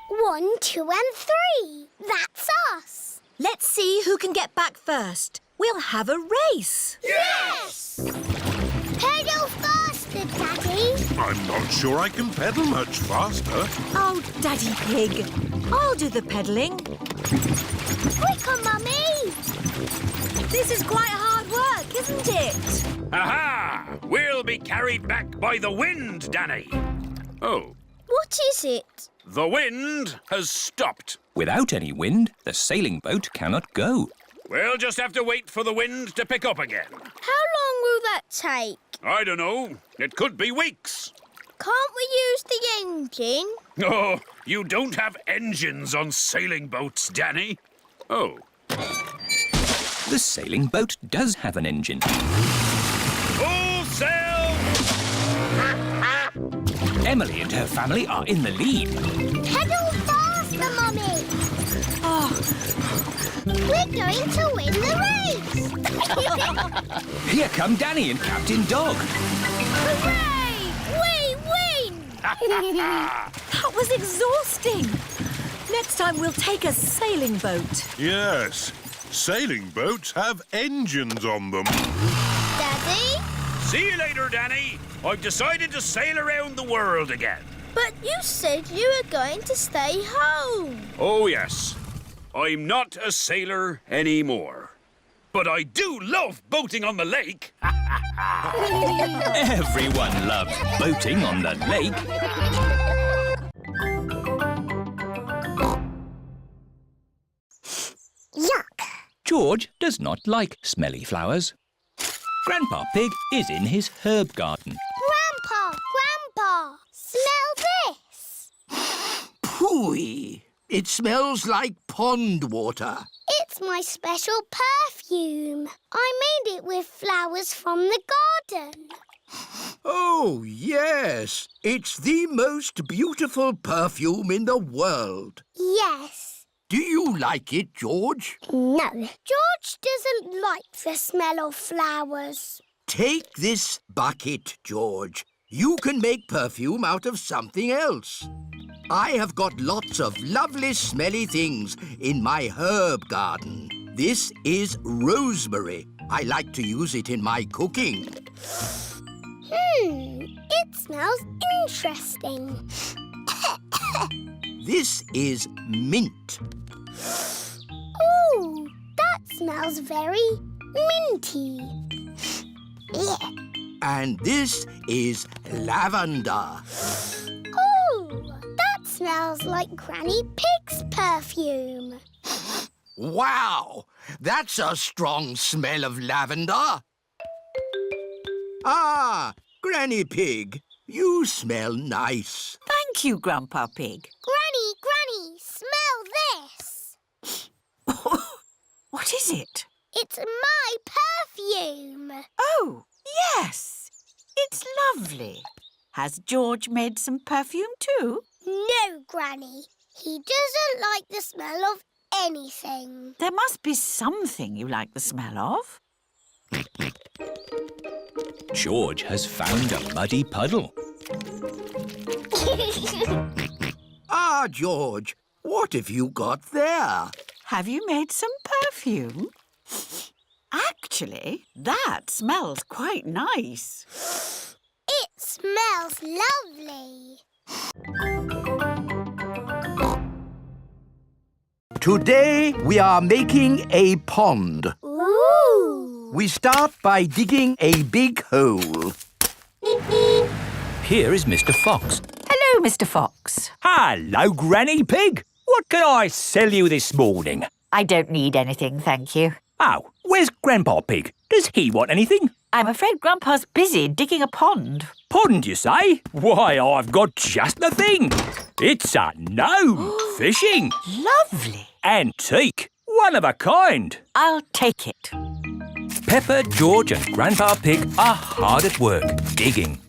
1, 2 and 3. That's us. Let's see who can get back first. We'll have a race. Yes! Pedal faster, Daddy. I'm not sure I can pedal much faster. Oh, Daddy Pig. I'll do the pedalling. Quicker, Mummy. This is quite hard work, isn't it? Aha! We'll be carried back by the wind, Danny. Oh, What is it? the wind has stopped. Without any wind, the sailing boat cannot go. We'll just have to wait for the wind to pick up again. How long will that take? I don't know. It could be weeks. Can't we use the engine? Oh, you don't have engines on sailing boats, Danny. Oh. The sailing boat does have an engine. Full sail! Emily and her family are in the lead. Pedal faster, Mummy. We're going to win the race. Here come Danny and Captain Dog. Hooray! We win! That was exhausting. Next time we'll take a sailing boat. Yes, sailing boats have engines on them. Daddy? See you later, Danny. I've decided to sail around the world again. But you said you were going to stay home. Oh, yes. I'm not a sailor anymore. But I do love boating on the lake. Everyone loves boating on the lake. Yuck. George does not like smelly flowers. Grandpa Pig is in his herb garden. Grandpa, smell this. Pooey! It smells like pond water. It's my special perfume. I made it with flowers from the garden. Oh, yes. It's the most beautiful perfume in the world. Yes. Do you like it, George? No. George doesn't like the smell of flowers. Take this bucket, George. You can make perfume out of something else. I have got lots of lovely smelly things in my herb garden. This is rosemary. I like to use it in my cooking. It smells interesting. This is mint. Ooh, that smells very minty. Yeah. And this is lavender. Ooh, that smells like Granny Pig's perfume. Wow! That's a strong smell of lavender. Ah, Granny Pig, you smell nice. Thank you, Grandpa Pig. Granny, smell this. What is it? It's It's my perfume. Oh, yes. It's lovely. Has George made some perfume too? No, Granny. He doesn't like the smell of anything. There must be something you like the smell of. George has found a muddy puddle. Ah, George, what have you got there? Have you made some perfume? Actually, that smells quite nice. It smells lovely. Today we are making a pond. Ooh! We start by digging a big hole. Here is Mr. Fox. Hello, Mr. Fox. Hello, Granny Pig. What can I sell you this morning? I don't need anything, thank you. Oh, where's Grandpa Pig? Does he want anything? I'm afraid Grandpa's busy digging a pond. Pond, you say? Why, I've got just the thing. It's a gnome fishing. Lovely. Antique. One of a kind. I'll take it. Peppa, George and Grandpa Pig are hard at work, digging.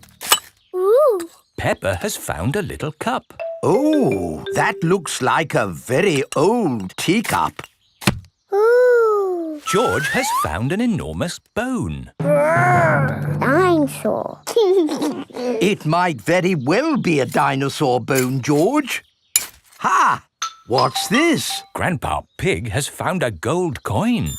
Ooh! Peppa has found a little cup. Oh, that looks like a very old teacup. Ooh! George has found an enormous bone. Dinosaur. It might very well be a dinosaur bone, George. Ha! What's this? Grandpa Pig has found a gold coin.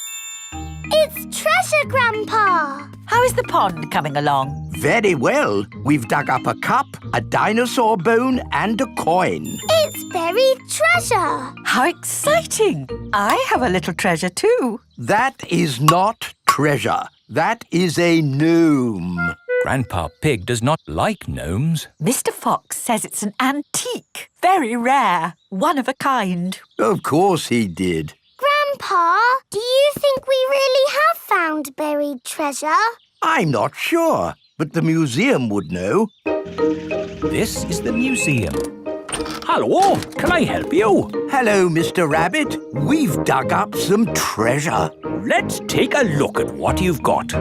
It's treasure, Grandpa. How is the pond coming along? Very well. We've dug up a cup, a dinosaur bone and a coin. It's buried treasure. How exciting! I have a little treasure too. That is not treasure. That is a gnome. Grandpa Pig does not like gnomes. Mr. Fox says it's an antique, very rare, one of a kind. Of course he did. Grandpa, do you think we really have found buried treasure? I'm not sure, but the museum would know. This is the museum. Hello, can I help you? Hello, Mr. Rabbit. We've dug up some treasure. Let's take a look at what you've got.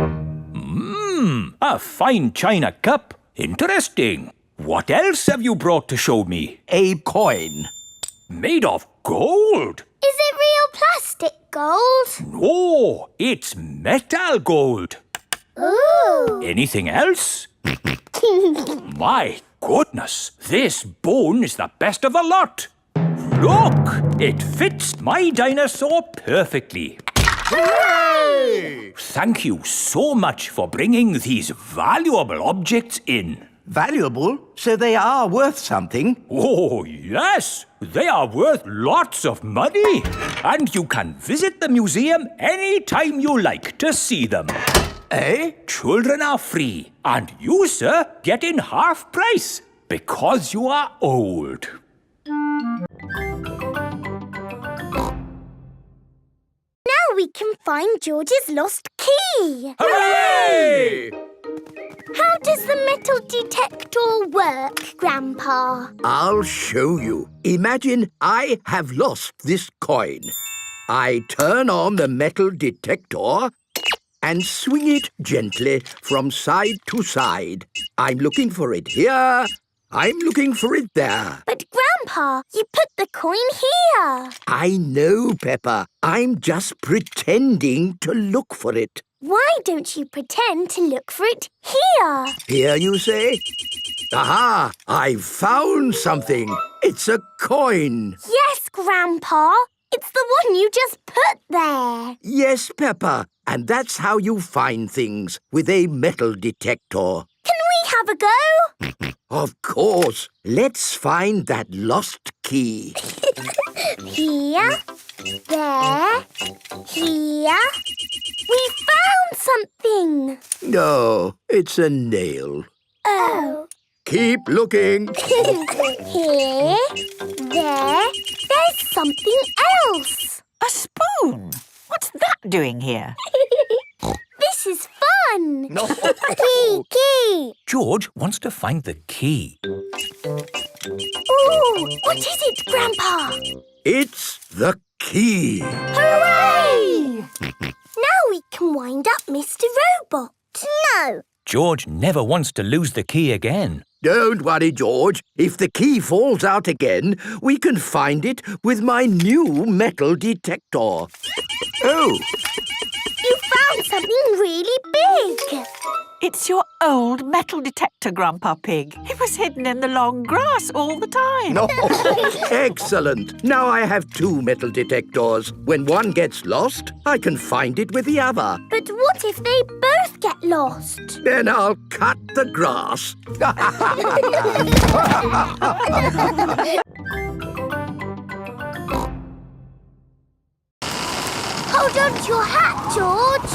A fine china cup. Interesting. What else have you brought to show me? A coin. Made of gold? Is it real plastic gold? No, it's metal gold. Ooh! Anything else? My goodness, this bone is the best of the lot. Look, it fits my dinosaur perfectly. Hooray! Thank you so much for bringing these valuable objects in. Valuable? So they are worth something? Oh, yes. They are worth lots of money. And you can visit the museum any time you like to see them. Eh? Children are free. And you, sir, get in half price because you are old. Now we can find George's lost key. Hooray! How does the metal detector work, Grandpa? I'll show you. Imagine I have lost this coin. I turn on the metal detector and swing it gently from side to side. I'm looking for it here. I'm looking for it there. But, Grandpa, you put the coin here. I know, Peppa. I'm just pretending to look for it. Why don't you pretend to look for it here? Here, you say? Aha! I've found something. It's a coin. Yes, Grandpa. It's the one you just put there. Yes, Peppa. And that's how you find things, with a metal detector. Can we have a go? Of course. Let's find that lost key. Here, there, here. We found something. No, it's a nail. Oh. Keep looking. Here, there. There's something else. A spoon? What's that doing here? This is fun. Key. George wants to find the key. Ooh, what is it, Grandpa? It's the key. Hooray! Now we can wind up Mr. Robot. No. George never wants to lose the key again. Don't worry, George. If the key falls out again, we can find it with my new metal detector. Oh, You found something really big. It's your old metal detector, Grandpa Pig. It was hidden in the long grass all the time. no. Excellent. Now I have 2 metal detectors. When one gets lost, I can find it with the other. But what if they both get lost? Then I'll cut the grass. Hold on to your hat, George.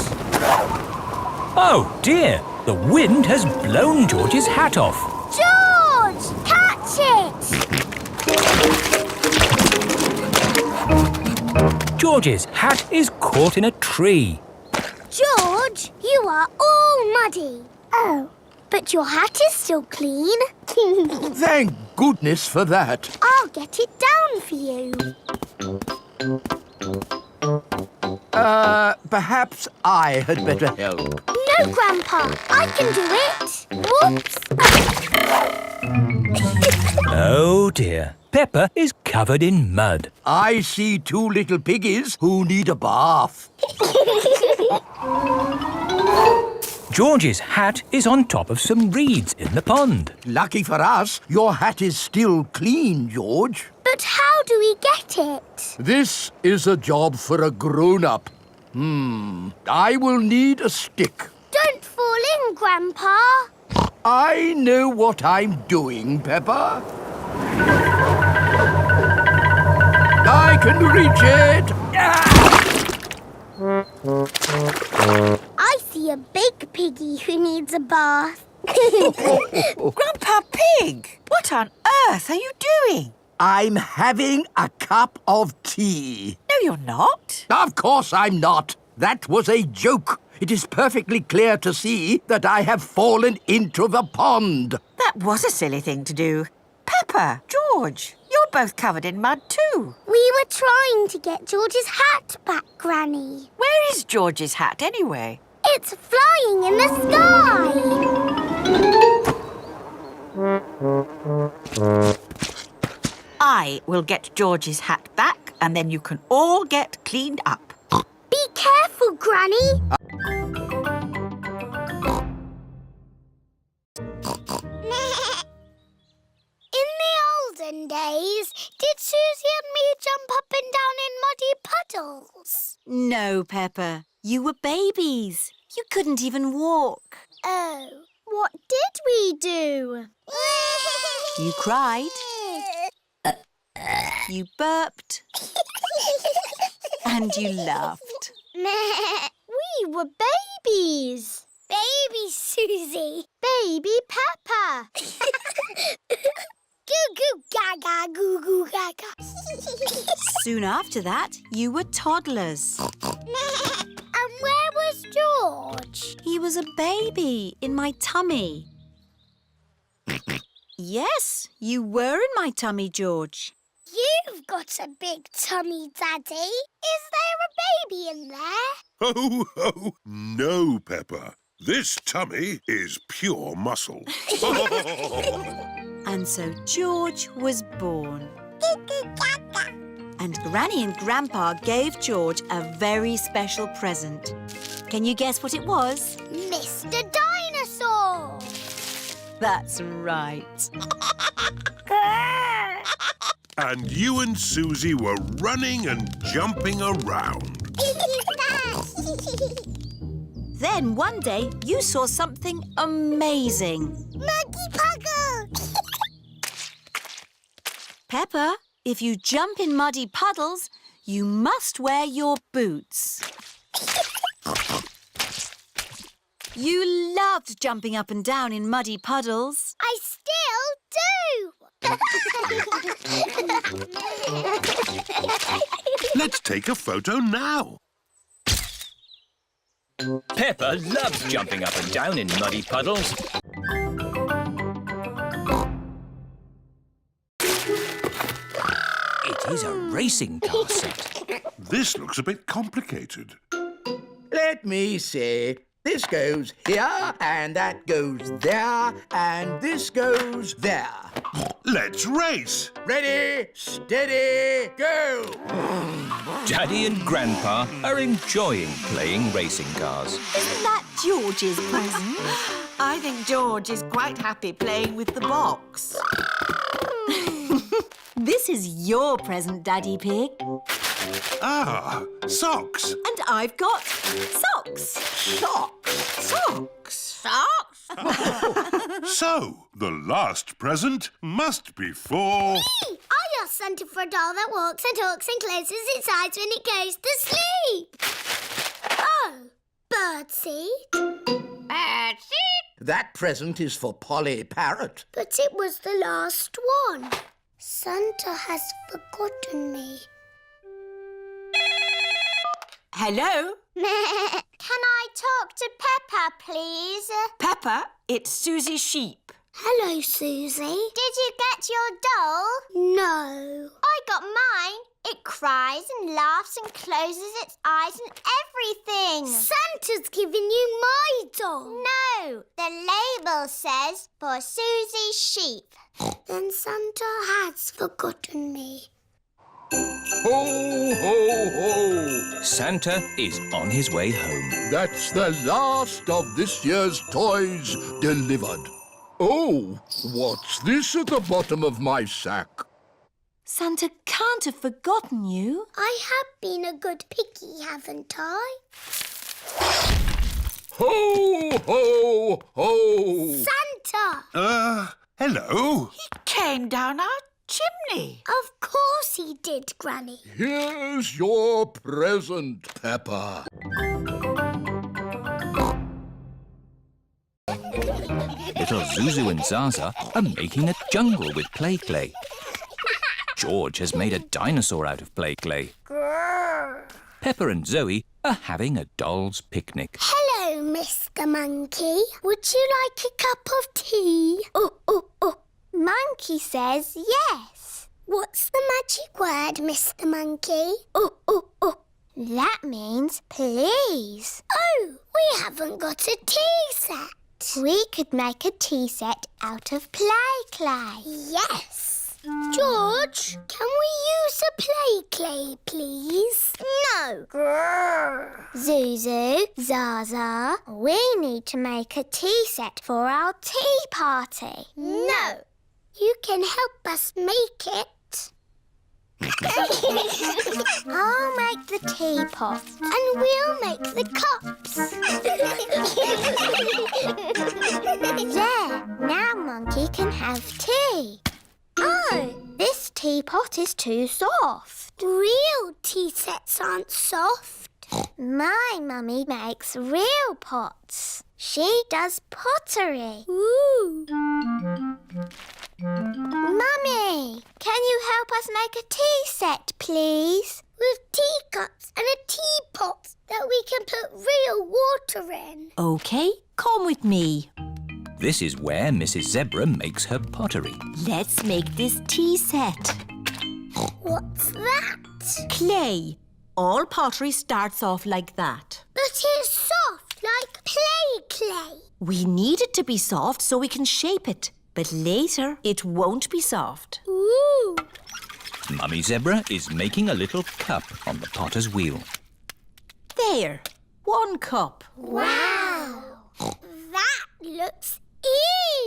Oh dear, the wind has blown George's hat off. George, catch it. George's hat is caught in a tree. George, you are all muddy. Oh, but your hat is still clean. Thank goodness for that. I'll get it down for you. Perhaps I had better help. No, Grandpa, I can do it. Whoops. Oh dear, Peppa is covered in mud. I see 2 little piggies who need a bath. George's hat is on top of some reeds in the pond. Lucky for us, your hat is still clean, George. But how do we get it? This is a job for a grown-up. I will need a stick. Don't fall in, Grandpa. I know what I'm doing, Peppa. I can reach it. I see a big piggy who needs a bath. Grandpa Pig, what on earth are you doing? I'm having a cup of tea. No, you're not. Of course I'm not. That was a joke. It is perfectly clear to see that I have fallen into the pond. That was a silly thing to do. Peppa, George, you're both covered in mud too. We were trying to get George's hat back, Granny. Where is George's hat anyway? It's flying in the sky. I will get George's hat back and then you can all get cleaned up. Be careful, Granny. In the olden days, did Suzy and me jump up and down in muddy puddles? No, Peppa. You were babies. You couldn't even walk. Oh, what did we do? You cried. You burped. And you laughed. We were babies. Baby Suzy. Baby Peppa. Goo goo gaga, goo goo gaga. Soon after that, you were toddlers. And where was George? He was a baby in my tummy. Yes, you were in my tummy, George. You've got a big tummy, Daddy. Is there a baby in there? Ho, ho! No, Peppa. This tummy is pure muscle. And so George was born. And Granny and Grandpa gave George a very special present. Can you guess what it was? Mr. Dinosaur. That's right. And you and Suzy were running and jumping around. Then one day you saw something amazing. Muggy Puggle. Peppa, if you jump in muddy puddles, you must wear your boots. You loved jumping up and down in muddy puddles. I still do. Let's take a photo now. Peppa loves jumping up and down in muddy puddles. It is a racing car set. This looks a bit complicated. Let Let me see. This goes here, and that goes there, and this goes there. Let's race. Ready, steady, go! Daddy and Grandpa are enjoying playing racing cars. Isn't that George's present? I think George is quite happy playing with the box. This is your present, Daddy Pig. Ah, socks. And I've got socks. Socks! Socks. Socks? So, the last present must be for... I asked Santa for a doll that walks and talks and closes its eyes when it goes to sleep. Oh, birdseed. Birdseed? That present is for Polly Parrot. But it was the last one. Santa has forgotten me. Hello? Can I talk to Peppa, please? Peppa, it's Suzy Sheep. Hello, Susie. Did you get your doll? No. I got mine. It cries and laughs and closes its eyes and everything. Santa's given you my doll. No, the label says for Suzy Sheep. Then Santa has forgotten me. Ho, ho, ho! Santa is on his way home. That's the last of this year's toys delivered. Oh, what's this at the bottom of my sack? Santa can't have forgotten you. I have been a good piggy, haven't I? Ho, ho, ho! Santa! Hello? He came down our chimney. Of course he did, Granny. Here's your present, Peppa. Little Zuzu and Zaza are making a jungle with play clay. George has made a dinosaur out of play clay. Grrr. Peppa and Zoe are having a doll's picnic. Hello, Mr. Monkey. Would you like a cup of tea? Oh. Monkey says yes. What's the magic word, Mr. Monkey? Oh. That means please. Oh, we haven't got a tea set. We could make a tea set out of play clay. Yes. George, can we use a play clay, please? No. Grrr. Zuzu, Zaza, we need to make a tea set for our tea party. No. You can help us make it. I'll make the teapot and we'll make the cups. There, now Monkey can have tea. Oh, this teapot is too soft. Real tea sets aren't soft. My mummy makes real pots. She does pottery. Ooh. Mummy, can you help us make a tea set, please? With teacups and a teapot that we can put real water in. OK, come with me. This is where Mrs. Zebra makes her pottery. Let's make this tea set. What's that? Clay. All pottery starts off like that. But it's soft, like play clay. We need it to be soft so we can shape it. But later, it won't be soft. Ooh. Mummy Zebra is making a little cup on the potter's wheel. There, 1 cup. Wow. That looks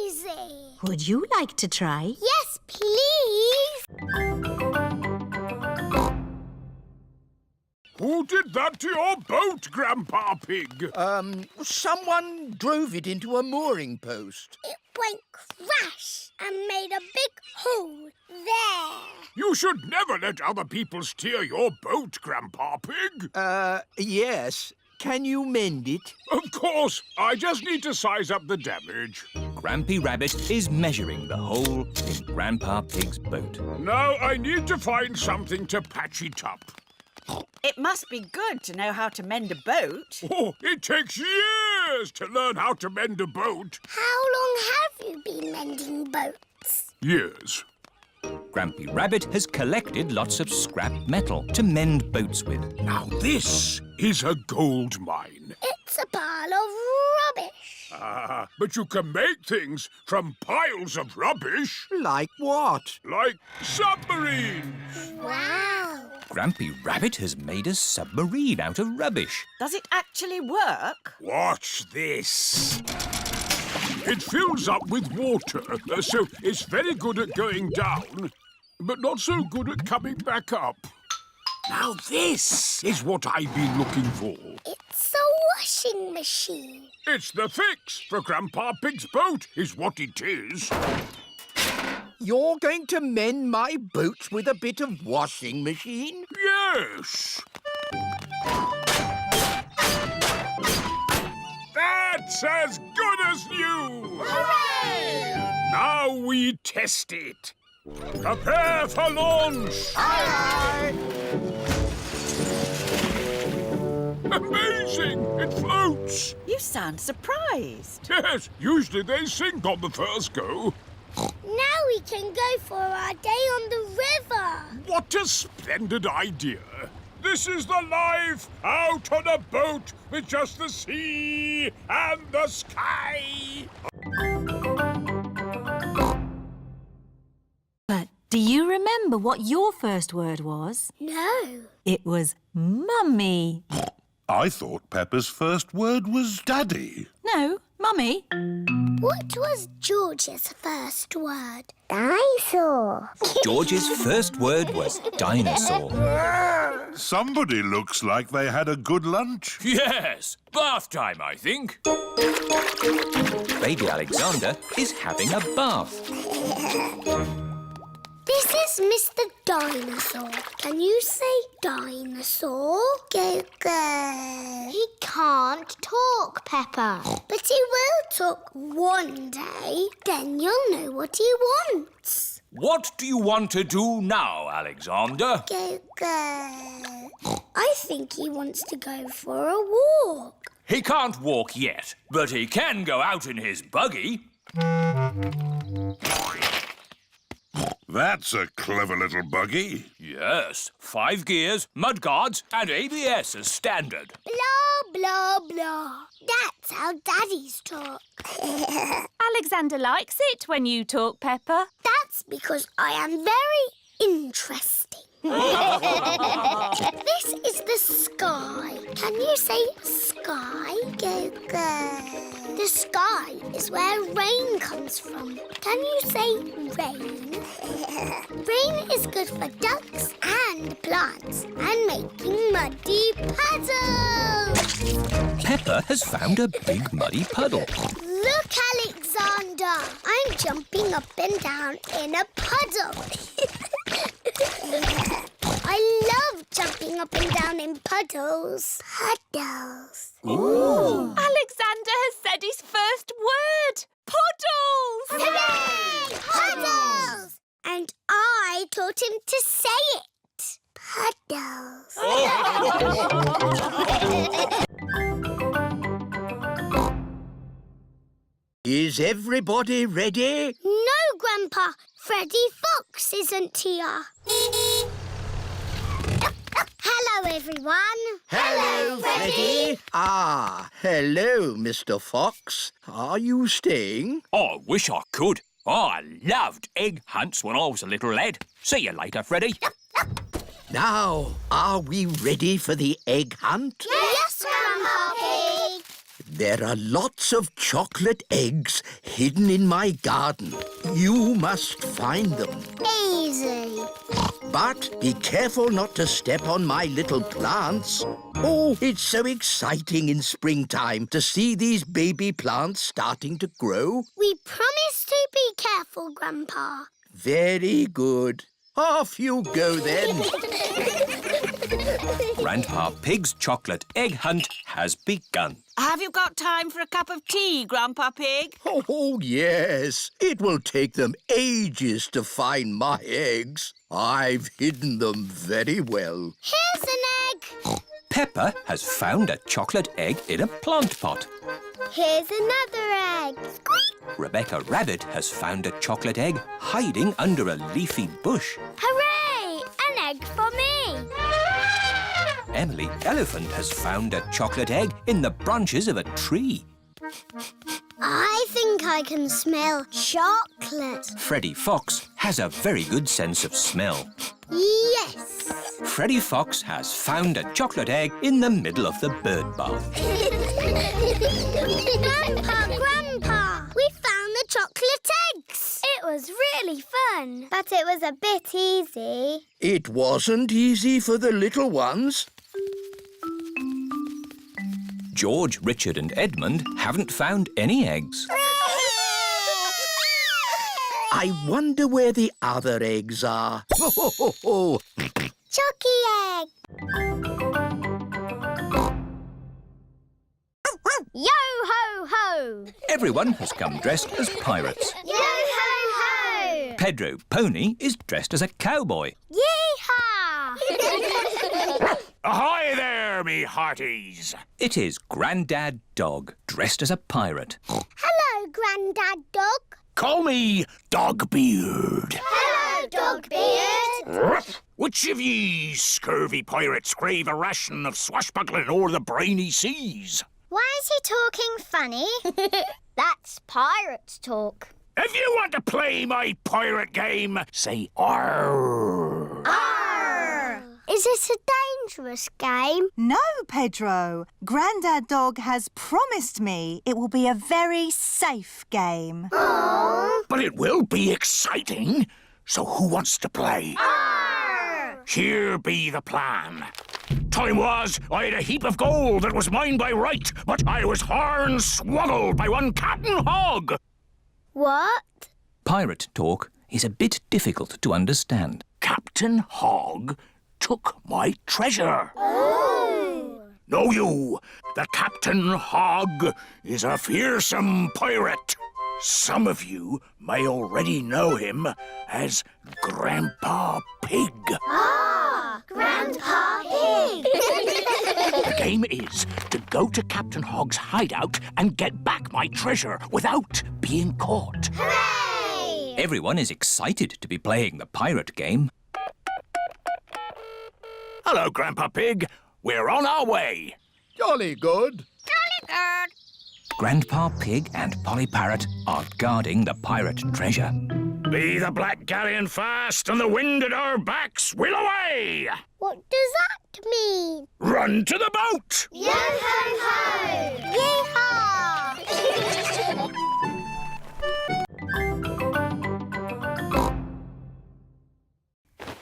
easy. Would you like to try? Yes, please. Who did that to your boat, Grandpa Pig? Someone drove it into a mooring post. It went crash and made a big hole there. You should never let other people steer your boat, Grandpa Pig. Yes. Can you mend it? Of course. I just need to size up the damage. Grampy Rabbit is measuring the hole in Grandpa Pig's boat. Now I need to find something to patch it up. It must be good to know how to mend a boat. Oh, it takes years to learn how to mend a boat. How long have you been mending boats? Years. Grampy Rabbit has collected lots of scrap metal to mend boats with. Now this is a gold mine. It That's a pile of rubbish. Ah, but you can make things from piles of rubbish. Like what? Like submarines. Wow. Grampy Rabbit has made a submarine out of rubbish. Does it actually work? Watch this. It fills up with water, so it's very good at going down, but not so good at coming back up. Now this is what I've been looking for. It's a washing machine. It's the fix for Grandpa Pig's boat, is what it is. You're going to mend my boots with a bit of washing machine? Yes. That's as good as new! Hooray! Now we test it. Prepare for launch! Aye, Amazing! It floats! You sound surprised. Yes, usually they sink on the first go. Now we can go for our day on the river. What a splendid idea! This is the life out on a boat with just the sea and the sky! But do you remember what your first word was? No. It was Mummy. I thought Peppa's first word was Daddy. No, Mummy. What was George's first word? Dinosaur. George's first word was dinosaur. Somebody looks like they had a good lunch. Yes, bath time, I think. Baby Alexander is having a bath. This is Mr. Dinosaur. Can you say dinosaur? Go, go. He can't talk, Peppa. But he will talk one day. Then you'll know what he wants. What do you want to do now, Alexander? Go, go. I think he wants to go for a walk. He can't walk yet, but he can go out in his buggy. That's a clever little buggy. Yes, 5 gears, mudguards and ABS as standard. Blah, blah, blah. That's how daddies talk. Alexander likes it when you talk, Peppa. That's because I am very interesting. This is the sky. Can you say sky? Go, go. The sky is where rain comes from. Can you say rain? Rain is good for ducks and plants and making muddy puddles. Peppa has found a big muddy puddle. Look, Alexander. I'm jumping up and down in a puddle. I love jumping up and down in puddles. Puddles. Ooh. Alexander has said his first word. Puddles! Hooray! Puddles! And I taught him to say it. Puddles. Is everybody ready? No, Grandpa. Freddy Fox isn't here. Hello, everyone. Hello, Freddy. Ah, hello, Mr. Fox. Are you staying? I wish I could. I loved egg hunts when I was a little lad. See you later, Freddy. Now, are we ready for the egg hunt? Yes, Grandpa Pig. There are lots of chocolate eggs hidden in my garden. You must find them. Easy. But be careful not to step on my little plants. Oh, it's so exciting in springtime to see these baby plants starting to grow. We promise to be careful, Grandpa. Very good. Off you go, then. Grandpa Pig's chocolate egg hunt has begun. Have you got time for a cup of tea, Grandpa Pig? Oh, yes. It will take them ages to find my eggs. I've hidden them very well. Here's an egg. Peppa has found a chocolate egg in a plant pot. Here's another egg. Squeak. Rebecca Rabbit has found a chocolate egg hiding under a leafy bush. Hooray! An egg for me. Emily Elephant has found a chocolate egg in the branches of a tree. I think I can smell chocolate. Freddie Fox has a very good sense of smell. Yes. Freddie Fox has found a chocolate egg in the middle of the bird bath. Grandpa! We found the chocolate eggs. It was really fun. But it was a bit easy. It wasn't easy for the little ones. George, Richard and Edmund haven't found any eggs. I wonder where the other eggs are. Ho, ho, ho, ho. Chucky egg. Yo-ho-ho! Everyone has come dressed as pirates. Yo-ho-ho! Pedro Pony is dressed as a cowboy. Yeehaw! Ahoy there, me hearties! It is Grandad Dog, dressed as a pirate. Hello, Grandad Dog. Call me Dogbeard. Hello, Dogbeard. Which of ye scurvy pirates crave a ration of swashbuckling o'er the briny seas? Why is he talking funny? That's pirate talk. If you want to play my pirate game, say arr. Arr! Is it a dangerous game? No, Pedro. Grandad Dog has promised me it will be a very safe game. Aww. But it will be exciting. So who wants to play? Arr! Here be the plan. Time was, I had a heap of gold that was mine by right, but I was horn-swoggled by one Captain Hog. What? Pirate talk is a bit difficult to understand. Captain Hog took my treasure. Oh! Know you that Captain Hog is a fearsome pirate? Some of you may already know him as Grandpa Pig. Ah, Grandpa Pig! The game is to go to Captain Hog's hideout and get back my treasure without being caught. Hooray! Everyone is excited to be playing the pirate game. Hello, Grandpa Pig. We're on our way. Jolly good. Jolly good. Grandpa Pig and Polly Parrot are guarding the pirate treasure. Be the black galleon fast and the wind at our backs, we'll away! What does that mean? Run to the boat! Yo-ho-ho! Yeehaw!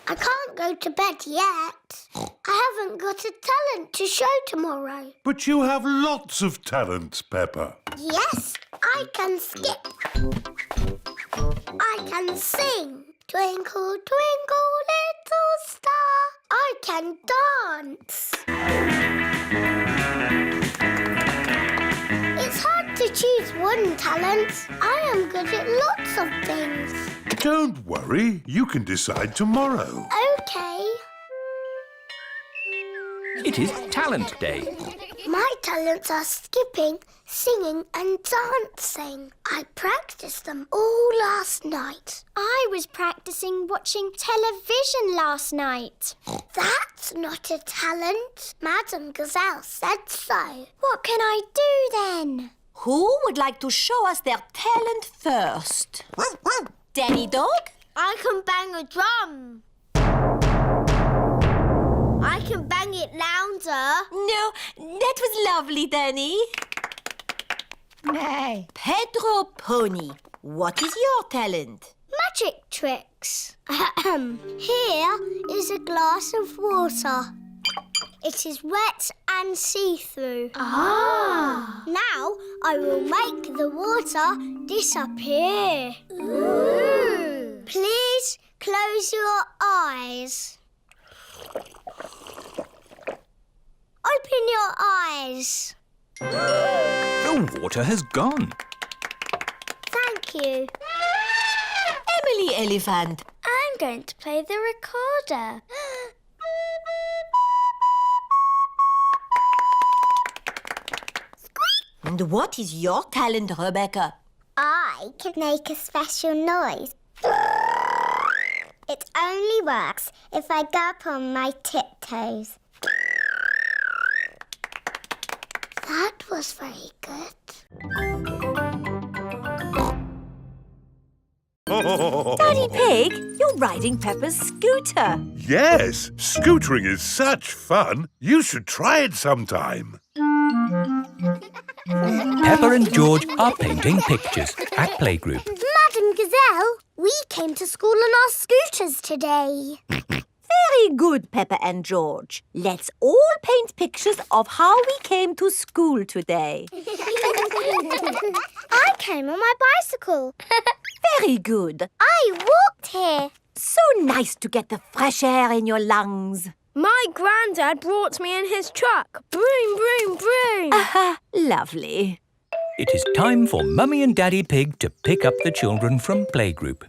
I can't go to bed yet. I haven't got a talent to show tomorrow. But you have lots of talents, Peppa. Yes, I can skip. I can sing. Twinkle, twinkle, little star. I can dance. It's hard to choose one talent. I am good at lots of things. Don't worry, you can decide tomorrow. Okay. It is Talent Day. My talents are skipping, singing and dancing. I practiced them all last night. I was practicing watching television last night. That's not a talent. Madame Gazelle said so. What can I do then? Who would like to show us their talent first? Danny Dog? I can bang a drum. I can bang it louder. No, that was lovely, Danny. Nay. Pedro Pony, what is your talent? Magic tricks. Here is a glass of water. It is wet and see-through. Ah. Now I will make the water disappear. Ooh. Please close your eyes. Open your eyes. The water has gone. Thank you. Emily Elephant. I'm going to play the recorder. And what is your talent, Rebecca? I can make a special noise. It only works if I go up on my tiptoes. That was very good. Daddy Pig, you're riding Peppa's scooter. Yes, scootering is such fun. You should try it sometime. Peppa and George are painting pictures at playgroup. Madam Gazelle, we came to school on our scooters today. Very good, Peppa and George. Let's all paint pictures of how we came to school today. I came on my bicycle. Very good. I walked here. So nice to get the fresh air in your lungs. My granddad brought me in his truck. Broom, broom, broom. Aha, lovely. It is time for Mummy and Daddy Pig to pick up the children from playgroup.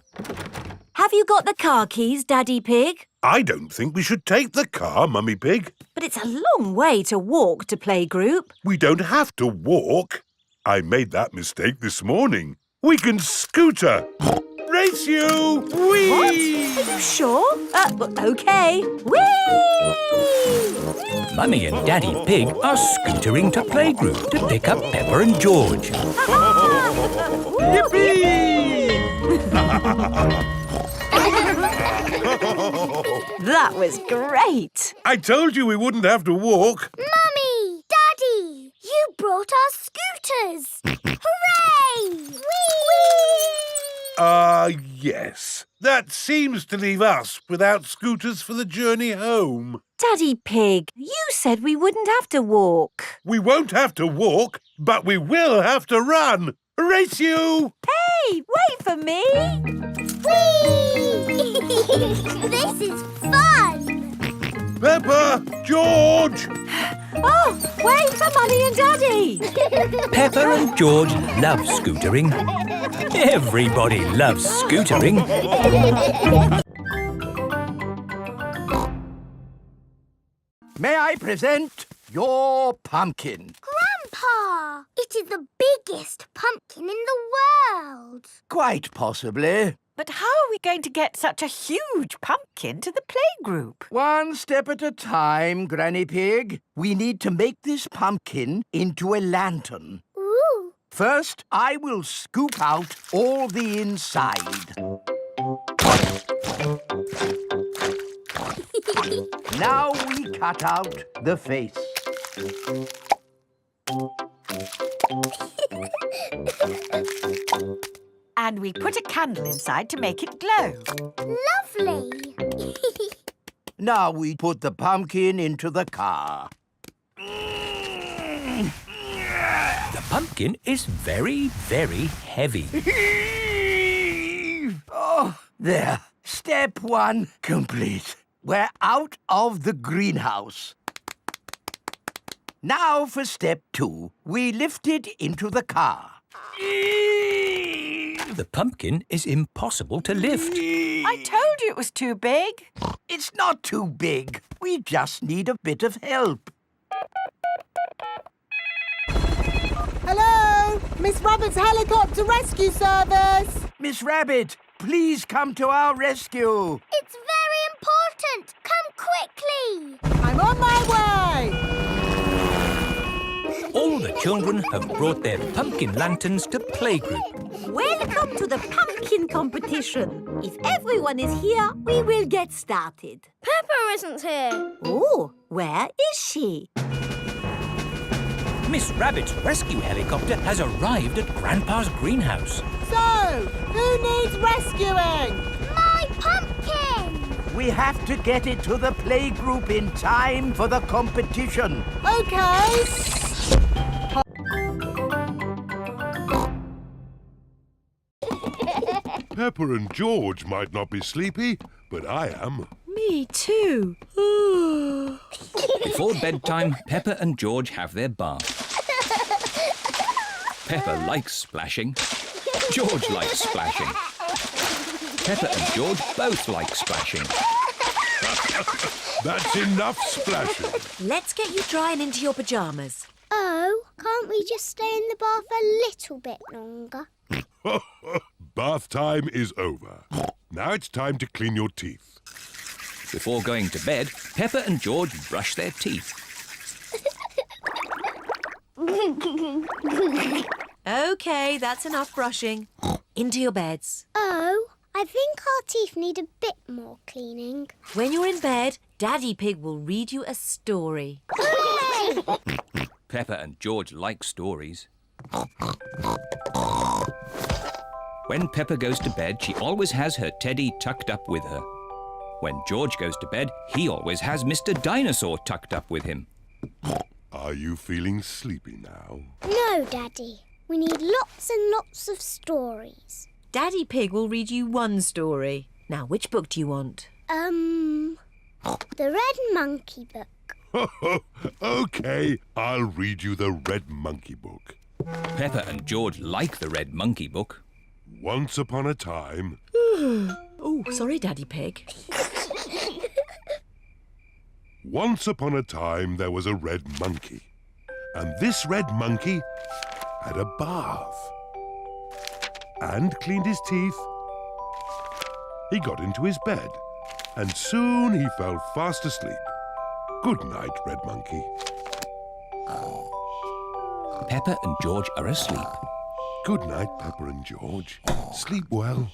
Have you got the car keys, Daddy Pig? I don't think we should take the car, Mummy Pig. But it's a long way to walk to playgroup. We don't have to walk. I made that mistake this morning. We can scooter. Race you! Whee! What? Are you sure? OK. Whee! Mummy and Daddy Pig are scootering to playgroup to pick up Peppa and George. Yippee! That was great. I told you we wouldn't have to walk. Mummy! Daddy! You brought our scooters! Hooray! Whee! Yes. That seems to leave us without scooters for the journey home. Daddy Pig, you said we wouldn't have to walk. We won't have to walk, but we will have to run. Race you! Hey, wait for me. Whee! This is fun! Peppa! George! Oh, wait for Mummy and Daddy. Peppa and George love scootering. Everybody loves scootering. May I present your pumpkin? Grandpa! It is the biggest pumpkin in the world. Quite possibly. But how are we going to get such a huge pumpkin to the playgroup? One step at a time, Granny Pig. We need to make this pumpkin into a lantern. Ooh. First, I will scoop out all the inside. Now we cut out the face. And we put a candle inside to make it glow. Lovely. Now we put the pumpkin into the car. The pumpkin is very, very heavy. Oh, there. Step one complete. We're out of the greenhouse. Now for step two. We lift it into the car. The pumpkin is impossible to lift. I told you it was too big. It's not too big. We just need a bit of help. Hello? Miss Rabbit's helicopter rescue service. Miss Rabbit, please come to our rescue. It's very important. Come quickly. I'm on my way. All the children have brought their pumpkin lanterns to playgroup. Welcome to the pumpkin competition. If everyone is here, we will get started. Peppa isn't here. Oh, where is she? Miss Rabbit's rescue helicopter has arrived at Grandpa's greenhouse. So, who needs rescuing? My pumpkin. We have to get it to the playgroup in time for the competition. OK. Peppa and George might not be sleepy, but I am. Me too. Before bedtime, Peppa and George have their bath. Peppa likes splashing. George likes splashing. Peppa and George both like splashing. That's enough splashing. Let's get you drying into your pyjamas. Oh, can't we just stay in the bath a little bit longer? Bath time is over. Now it's time to clean your teeth. Before going to bed, Peppa and George brush their teeth. OK, that's enough brushing. Into your beds. Oh, I think our teeth need a bit more cleaning. When you're in bed, Daddy Pig will read you a story. Hooray! Peppa and George like stories. When Peppa goes to bed, she always has her teddy tucked up with her. When George goes to bed, he always has Mr. Dinosaur tucked up with him. Are you feeling sleepy now? No, Daddy. We need lots and lots of stories. Daddy Pig will read you one story. Now, which book do you want? The Red Monkey book. OK, I'll read you the Red Monkey book. Peppa and George like the Red Monkey book. Once upon a time... Oh, sorry, Daddy Pig. Once upon a time, there was a red monkey. And this red monkey had a bath. And cleaned his teeth. He got into his bed. And soon he fell fast asleep. Good night, Red Monkey. Peppa and George are asleep. Good night, Peppa and George. Sleep well.